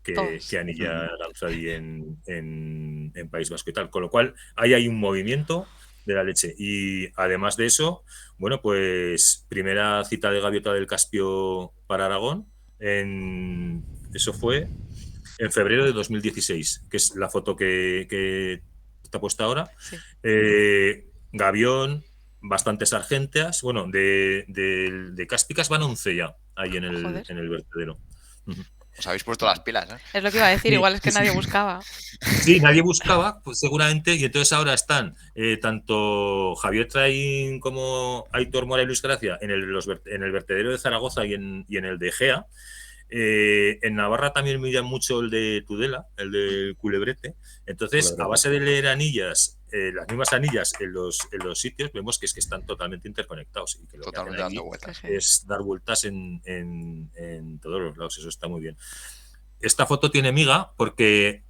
[SPEAKER 4] que anilla Aranzadi en País Vasco y tal. Con lo cual, ahí hay un movimiento de la leche. Y además de eso, bueno, pues primera cita de gaviota del Caspio para Aragón, eso fue en febrero de 2016, que es la foto que está puesta ahora.
[SPEAKER 2] Sí.
[SPEAKER 4] Gavión, bastantes argentias, bueno, de cáspicas van 11 ya ahí en el vertedero.
[SPEAKER 1] Os habéis puesto las pilas, ¿eh?
[SPEAKER 2] Es lo que iba a decir,
[SPEAKER 4] Sí,
[SPEAKER 2] igual es que
[SPEAKER 4] sí,
[SPEAKER 2] nadie
[SPEAKER 4] sí.
[SPEAKER 2] buscaba.
[SPEAKER 4] Sí, nadie buscaba, pues seguramente, y entonces ahora están tanto Javier Traín como Aitor Mora y Luis Gracia en el vertedero de Zaragoza y en el de Egea. En Navarra también miran mucho el de Tudela, el de Culebrete. Entonces, a base de leer anillas, las mismas anillas en los sitios, vemos que están totalmente interconectados y que lo
[SPEAKER 1] Totalmente
[SPEAKER 4] que hacen
[SPEAKER 1] dando
[SPEAKER 4] allí
[SPEAKER 1] vueltas.
[SPEAKER 4] es dar vueltas en todos los lados. Eso está muy bien. Esta foto tiene miga porque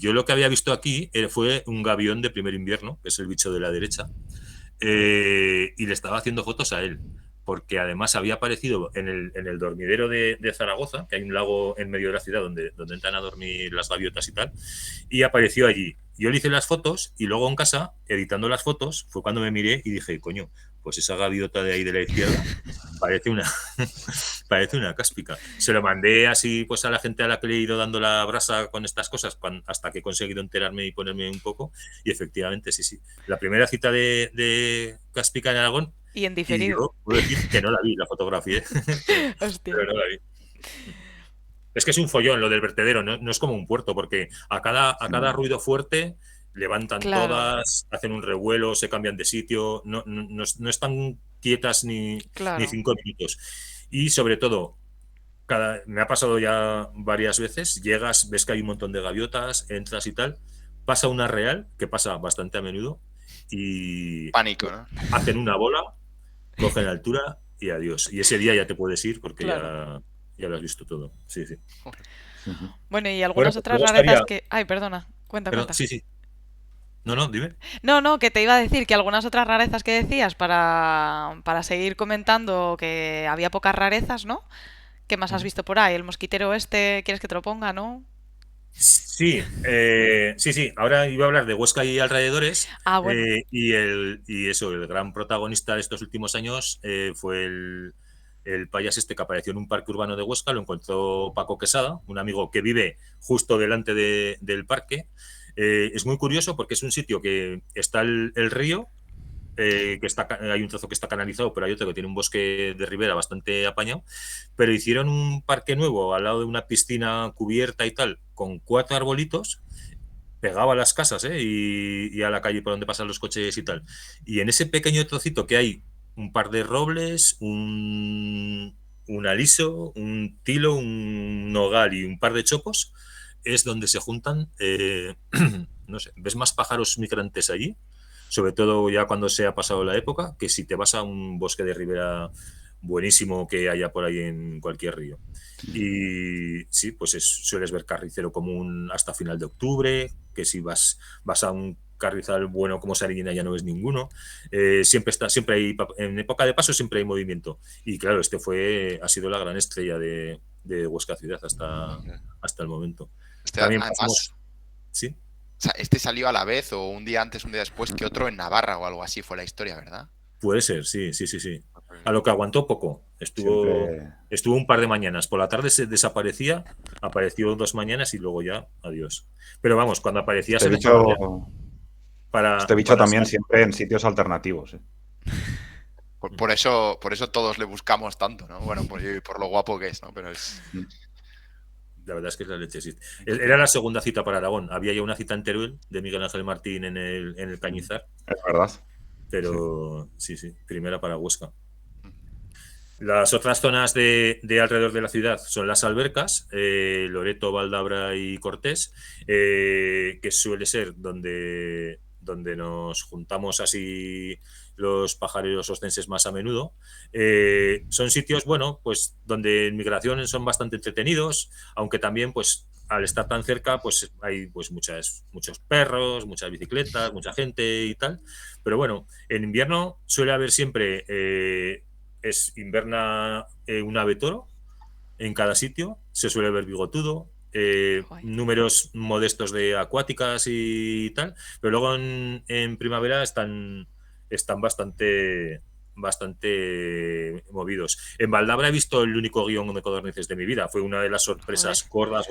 [SPEAKER 4] yo lo que había visto aquí fue un gavión de primer invierno, que es el bicho de la derecha, y le estaba haciendo fotos a él, porque además había aparecido en el dormidero de Zaragoza, que hay un lago en medio de la ciudad donde entran a dormir las gaviotas y tal, y apareció allí. Yo le hice las fotos y luego en casa, editando las fotos, fue cuando me miré y dije, coño, pues esa gaviota de ahí de la izquierda parece una cáspica. Se lo mandé así pues a la gente a la que le he ido dando la brasa con estas cosas hasta que he conseguido enterarme y ponerme un poco, y efectivamente sí. La primera cita de cáspica en Aragón,
[SPEAKER 2] Y en diferido.
[SPEAKER 4] y yo puedo decir que no la vi, la fotografié, pero no la vi. Es que es un follón lo del vertedero, no es como un puerto, porque a cada ruido fuerte levantan todas, hacen un revuelo, se cambian de sitio, no están quietas ni 5 minutos. Y sobre todo, me ha pasado ya varias veces, llegas, ves que hay un montón de gaviotas, entras y tal, pasa una real, que pasa bastante a menudo, y
[SPEAKER 1] pánico, ¿no?
[SPEAKER 4] Hacen una bola, cogen altura y adiós. Y ese día ya te puedes ir porque ya lo has visto todo. Sí.
[SPEAKER 2] Bueno, y algunas otras rarezas que... Ay, perdona, cuenta.
[SPEAKER 4] Sí. No, dime.
[SPEAKER 2] No, que te iba a decir que algunas otras rarezas que decías para seguir comentando que había pocas rarezas, ¿no? ¿Qué más has visto por ahí? El mosquitero este, ¿quieres que te lo ponga, no?
[SPEAKER 4] Sí. Ahora iba a hablar de Huesca y alrededores.
[SPEAKER 2] Bueno.
[SPEAKER 4] Y el gran protagonista de estos últimos años fue el payas este que apareció en un parque urbano de Huesca, lo encontró Paco Quesada, un amigo que vive justo delante del parque. Es muy curioso porque es un sitio que está el río, hay un trozo que está canalizado, pero hay otro que tiene un bosque de ribera bastante apañado, pero hicieron un parque nuevo al lado de una piscina cubierta y tal, con 4 arbolitos, pegado a las casas y a la calle por donde pasan los coches y tal. Y en ese pequeño trocito que hay un par de robles, un aliso, un tilo, un nogal y un par de chopos, es donde se juntan, no sé, ves más pájaros migrantes allí, sobre todo ya cuando se ha pasado la época, que si te vas a un bosque de ribera buenísimo que haya por ahí en cualquier río. Y sí, pues sueles ver carricero común hasta final de octubre, que si vas a un carrizal bueno como Sariñena ya no ves ninguno. Siempre hay, en época de paso siempre hay movimiento. Y claro, ha sido la gran estrella de Huesca Ciudad hasta el momento. También
[SPEAKER 1] además,
[SPEAKER 4] pasamos, ¿sí?
[SPEAKER 1] este salió a la vez o un día antes, un día después que otro en Navarra o algo así fue la historia, ¿verdad?
[SPEAKER 4] Puede ser, sí. A lo que aguantó poco. Estuvo un par de mañanas. Por la tarde se desaparecía, apareció 2 mañanas y luego ya, adiós. Pero vamos, cuando aparecía
[SPEAKER 3] Este
[SPEAKER 4] se
[SPEAKER 3] bicho también siempre en sitios alternativos.
[SPEAKER 1] Por eso todos le buscamos tanto, ¿no? Bueno, por lo guapo que es, ¿no? Pero es...
[SPEAKER 4] La verdad es que es la leche, sí. Era la segunda cita para Aragón. Había ya una cita en Teruel de Miguel Ángel Martín en el Cañizar.
[SPEAKER 3] Es verdad.
[SPEAKER 4] Pero sí, primera para Huesca. Las otras zonas de alrededor de la ciudad son las albercas, Loreto, Valdabra y Cortés, que suele ser donde nos juntamos así los pajareros ostenses más a menudo. Son sitios, bueno, pues donde en migración son bastante entretenidos, aunque también, pues, al estar tan cerca, pues hay pues muchos perros, muchas bicicletas, mucha gente y tal. Pero bueno, en invierno suele haber siempre, inverna un ave toro en cada sitio, se suele ver bigotudo, números modestos de acuáticas y tal, pero luego en primavera están bastante movidos. En Valdabra he visto el único guión de codornices de mi vida. Fue una de las sorpresas gordas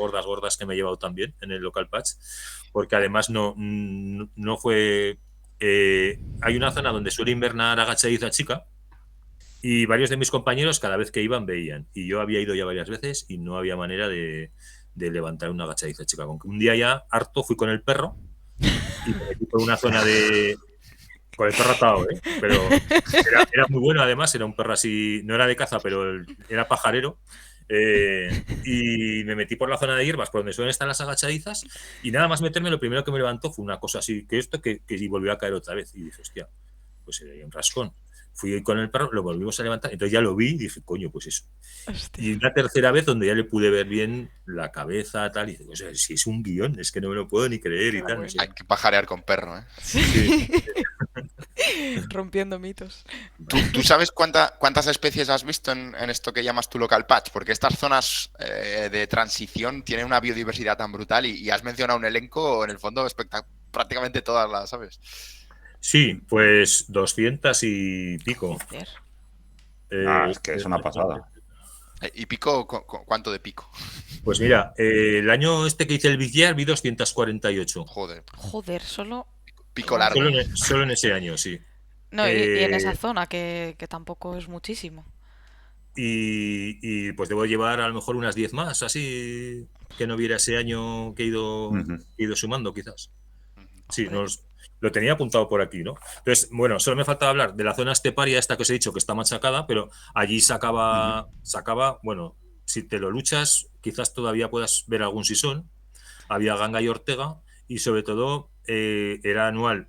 [SPEAKER 4] que me he llevado también en el local patch, porque además no fue... hay una zona donde suele invernar agachadiza chica y varios de mis compañeros cada vez que iban veían. Y yo había ido ya varias veces y no había manera de levantar una agachadiza chica. Aunque un día ya harto fui con el perro y me metí por una zona con el perro atado, pero era muy bueno. Además era un perro así, no era de caza, pero era pajarero, y me metí por la zona de hierbas por donde suelen estar las agachadizas y nada más meterme, lo primero que me levantó fue una cosa así que volvió a caer otra vez y dije, hostia, pues era un rascón. Fui con el perro, lo volvimos a levantar, entonces ya lo vi y dije, coño, pues eso. Hostia. Y una tercera vez donde ya le pude ver bien la cabeza, tal, y dije, o sea, si es un guión, es que no me lo puedo ni creer y tal.
[SPEAKER 1] Bueno. Hay que pajarear con perro, ¿eh?
[SPEAKER 2] Sí. Rompiendo mitos.
[SPEAKER 1] ¿Tú sabes cuántas especies has visto en esto que llamas tu local patch? Porque estas zonas de transición tienen una biodiversidad tan brutal y has mencionado un elenco, en el fondo, prácticamente todas las, ¿sabes?
[SPEAKER 4] Sí, pues 200 y pico.
[SPEAKER 3] Es que es una pasada.
[SPEAKER 1] ¿Y pico? ¿Cuánto de pico?
[SPEAKER 4] Pues mira, el año este que hice el Big Year vi 248.
[SPEAKER 2] Joder, solo...
[SPEAKER 1] Pico largo.
[SPEAKER 4] Solo en ese año, sí.
[SPEAKER 2] No, y en esa zona, que tampoco es muchísimo.
[SPEAKER 4] Y pues debo llevar a lo mejor unas 10 más, así que no hubiera ese año que he ido sumando, quizás. Sí, lo tenía apuntado por aquí, ¿no? Entonces, bueno, solo me faltaba hablar de la zona esteparia esta que os he dicho que está machacada, pero allí sacaba, bueno, si te lo luchas, quizás todavía puedas ver algún sisón. Había ganga y ortega y sobre todo era anual.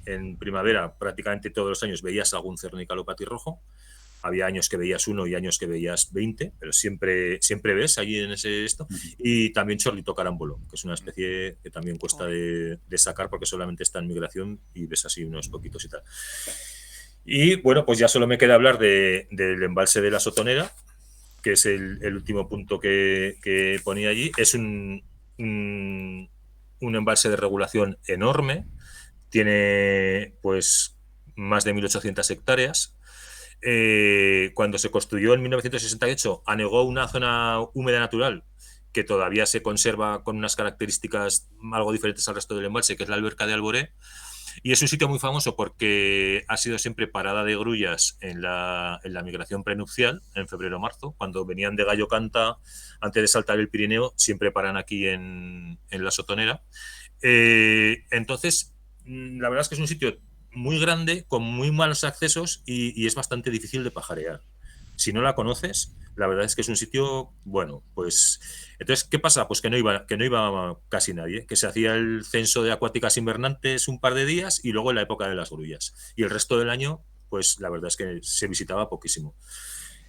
[SPEAKER 4] En primavera prácticamente todos los años veías algún cernícalo patirrojo. Había años que veías uno y años que veías 20, pero siempre ves allí en esto. Y también chorlito carámbolo, que es una especie que también cuesta de sacar porque solamente está en migración y ves así unos poquitos y tal. Y bueno, pues ya solo me queda hablar del embalse de la Sotonera, que es el último punto que ponía allí. Es un embalse de regulación enorme. Tiene pues más de 1.800 hectáreas. cuando se construyó en 1968, anegó una zona húmeda natural que todavía se conserva con unas características algo diferentes al resto del embalse, que es la alberca de Alboré. Y es un sitio muy famoso porque ha sido siempre parada de grullas en la migración prenupcial, en febrero-marzo, cuando venían de Gallo Canta, antes de saltar el Pirineo, siempre paran aquí en la Sotonera. Entonces, la verdad es que es un sitio muy grande, con muy malos accesos y es bastante difícil de pajarear. Si no la conoces, la verdad es que es un sitio, bueno, pues... Entonces, ¿qué pasa? Pues que no iba casi nadie, que se hacía el censo de acuáticas invernantes un par de días y luego en la época de las grullas. Y el resto del año, pues la verdad es que se visitaba poquísimo.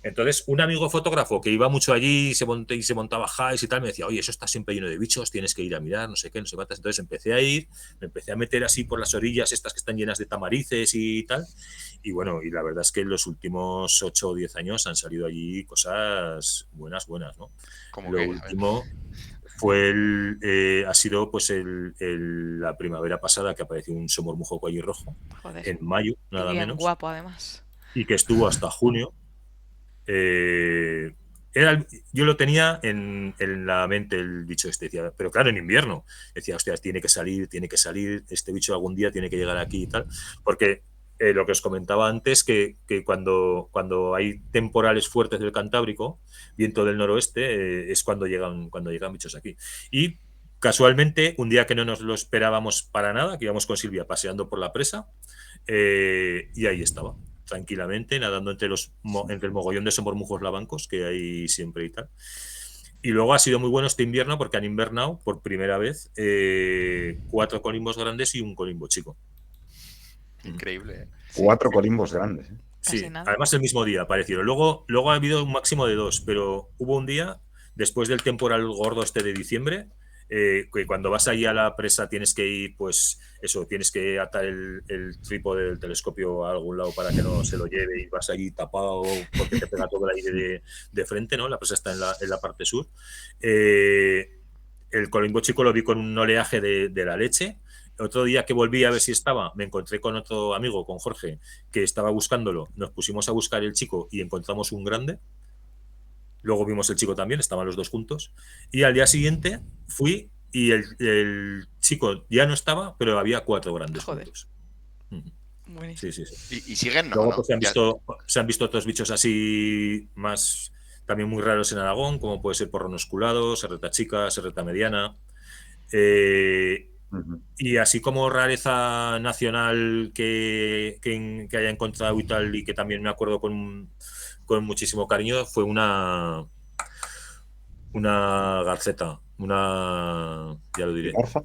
[SPEAKER 4] Entonces, un amigo fotógrafo que iba mucho allí y se montaba highs y tal, me decía, oye, eso está siempre lleno de bichos, tienes que ir a mirar, no sé qué, no sé cuántas. Entonces empecé a ir, me empecé a meter así por las orillas estas que están llenas de tamarices y tal. Y bueno, y la verdad es que en los últimos 8 o 10 años han salido allí cosas buenas, ¿no?
[SPEAKER 1] Como
[SPEAKER 4] Lo
[SPEAKER 1] que,
[SPEAKER 4] último fue ha sido pues la primavera pasada que apareció un somormujo cuellirrojo
[SPEAKER 2] Joder.
[SPEAKER 4] en mayo,
[SPEAKER 2] Y
[SPEAKER 4] nada
[SPEAKER 2] bien
[SPEAKER 4] menos.
[SPEAKER 2] guapo, además.
[SPEAKER 4] Y que estuvo hasta junio. Yo lo tenía en la mente el bicho este, decía, pero claro, en invierno. Decía, hostia, tiene que salir, este bicho algún día tiene que llegar aquí y tal. Porque lo que os comentaba antes, que cuando hay temporales fuertes del Cantábrico, viento del noroeste, es cuando llegan bichos aquí. Y casualmente, un día que no nos lo esperábamos para nada, que íbamos con Silvia paseando por la presa, y ahí estaba, tranquilamente, nadando entre el mogollón de somormujos lavancos que hay siempre y tal. Y luego ha sido muy bueno este invierno porque han invernado por primera vez 4 colimbos grandes y un colimbo chico.
[SPEAKER 1] Increíble.
[SPEAKER 3] 4 colimbos grandes.
[SPEAKER 4] Sí, además el mismo día aparecieron. Luego ha habido un máximo de 2, pero hubo un día, después del temporal gordo este de diciembre, que cuando vas ahí a la presa tienes que ir, pues eso, tienes que atar el trípode del telescopio a algún lado para que no se lo lleve y vas allí tapado porque te pega todo el aire de frente, ¿no? La presa está en la parte sur. El colimbo chico lo vi con un oleaje de la leche. Otro día que volví a ver si estaba, me encontré con otro amigo, con Jorge, que estaba buscándolo. Nos pusimos a buscar el chico y encontramos un grande. Luego vimos el chico también, estaban los dos juntos. Y al día siguiente fui y el chico ya no estaba, pero había 4 grandes juntos. Sí.
[SPEAKER 1] ¿Y siguen? No,
[SPEAKER 4] luego
[SPEAKER 1] ¿no?
[SPEAKER 4] Pues, se han visto otros bichos así más también muy raros en Aragón, como puede ser porrón osculado, serreta chica, serreta mediana. Y así como rareza nacional que haya encontrado y tal, y que también me acuerdo con muchísimo cariño, fue una garceta, ya lo diré.
[SPEAKER 3] ¿Dimorfa?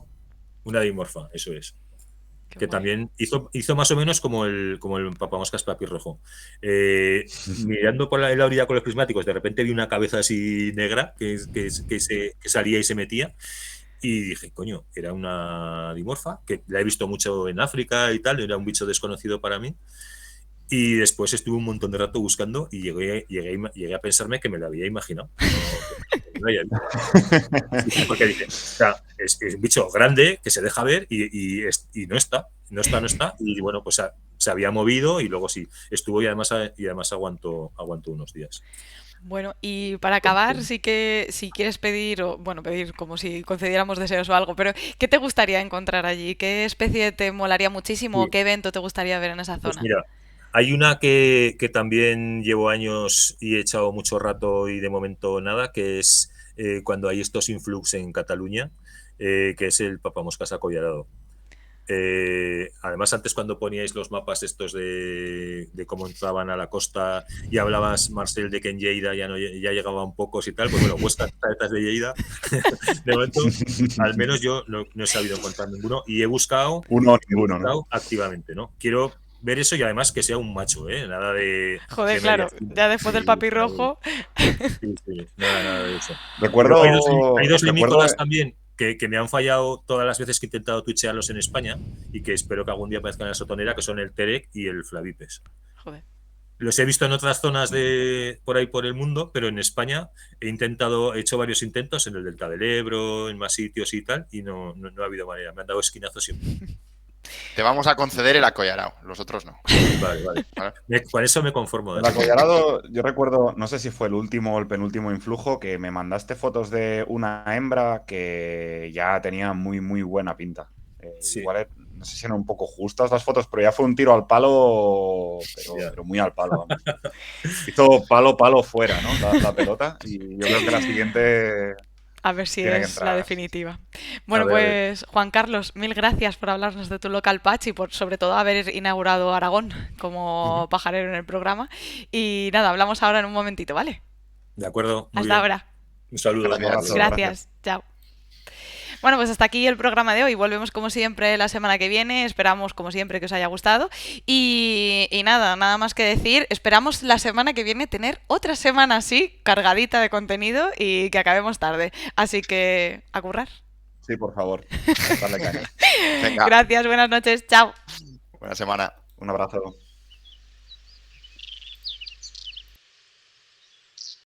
[SPEAKER 4] Una dimorfa, eso es.
[SPEAKER 2] Qué
[SPEAKER 4] que
[SPEAKER 2] guay.
[SPEAKER 4] También hizo más o menos como el papamoscas papirrojo. Mirando por la orilla con los prismáticos, de repente vi una cabeza así negra que salía y se metía. Y dije, coño, era una dimorfa, que la he visto mucho en África y tal, era un bicho desconocido para mí. Y después estuve un montón de rato buscando y llegué a pensarme que me lo había imaginado. Porque dije, o sea, es un bicho grande que se deja ver y no está. Y bueno, pues se había movido y luego sí, estuvo y además aguantó unos días.
[SPEAKER 2] Bueno, y para acabar, sí que si quieres pedir, o bueno, pedir como si concediéramos deseos o algo, pero ¿qué te gustaría encontrar allí? ¿Qué especie te molaría muchísimo?
[SPEAKER 4] Sí.
[SPEAKER 2] ¿Qué evento te gustaría ver en esa
[SPEAKER 4] Pues
[SPEAKER 2] zona?
[SPEAKER 4] mira, hay una que también llevo años y he echado mucho rato y de momento nada, que es cuando hay estos influx en Cataluña, que es el papamoscas acollarado. Además, antes cuando poníais los mapas estos de cómo entraban a la costa y hablabas, Marcel, de que en Lleida ya llegaban pocos y tal, pues bueno, vuestras tarjetas de Lleida, de momento, al menos yo no he sabido encontrar ninguno y he buscado
[SPEAKER 3] ninguno, ¿no?
[SPEAKER 4] activamente, ¿no? Quiero ver eso y además que sea un macho, nada de...
[SPEAKER 2] Joder, claro, ya después del papirrojo...
[SPEAKER 4] Sí, nada de eso.
[SPEAKER 3] Recuerdo...
[SPEAKER 4] Hay dos limícolas también que me han fallado todas las veces que he intentado twitchearlos en España y que espero que algún día aparezcan en la Sotonera, que son el Terek y el Flavipes.
[SPEAKER 2] Joder.
[SPEAKER 4] Los he visto en otras zonas por ahí por el mundo, pero en España he hecho varios intentos en el Delta del Ebro, en más sitios y tal, y no ha habido manera. Me han dado esquinazos siempre.
[SPEAKER 1] Te vamos a conceder el acollarao, los otros no.
[SPEAKER 4] Vale, vale.
[SPEAKER 1] ¿Vale?
[SPEAKER 4] Con eso me conformo.
[SPEAKER 3] El acollarado, yo recuerdo, no sé si fue el último o el penúltimo influjo, que me mandaste fotos de una hembra que ya tenía muy, muy buena pinta.
[SPEAKER 4] Sí.
[SPEAKER 3] Igual, no sé si eran un poco justas las fotos, pero ya fue un tiro al palo, pero muy al palo. Vamos. Hizo palo fuera, ¿no? La pelota. Y yo creo que la siguiente...
[SPEAKER 2] A ver si
[SPEAKER 3] tiene que
[SPEAKER 2] es
[SPEAKER 3] entrar.
[SPEAKER 2] la definitiva. Bueno,
[SPEAKER 4] A ver.
[SPEAKER 2] pues Juan Carlos, mil gracias por hablarnos de tu local patch y por sobre todo haber inaugurado Aragón como pajarero en el programa. Y nada, hablamos ahora en un momentito, ¿vale?
[SPEAKER 4] De acuerdo. Muy
[SPEAKER 2] Hasta
[SPEAKER 4] bien.
[SPEAKER 2] ahora.
[SPEAKER 4] Un saludo.
[SPEAKER 1] Gracias.
[SPEAKER 3] Un abrazo,
[SPEAKER 2] Gracias. Chao. Bueno, pues hasta aquí el programa de hoy. Volvemos como siempre la semana que viene. Esperamos como siempre que os haya gustado. Y nada más que decir. Esperamos la semana que viene tener otra semana así, cargadita de contenido y que acabemos tarde. Así que a currar.
[SPEAKER 3] Sí, por favor. Dale caña.
[SPEAKER 1] Venga,
[SPEAKER 2] Gracias, buenas noches. Chao.
[SPEAKER 1] buena semana.
[SPEAKER 3] Un abrazo.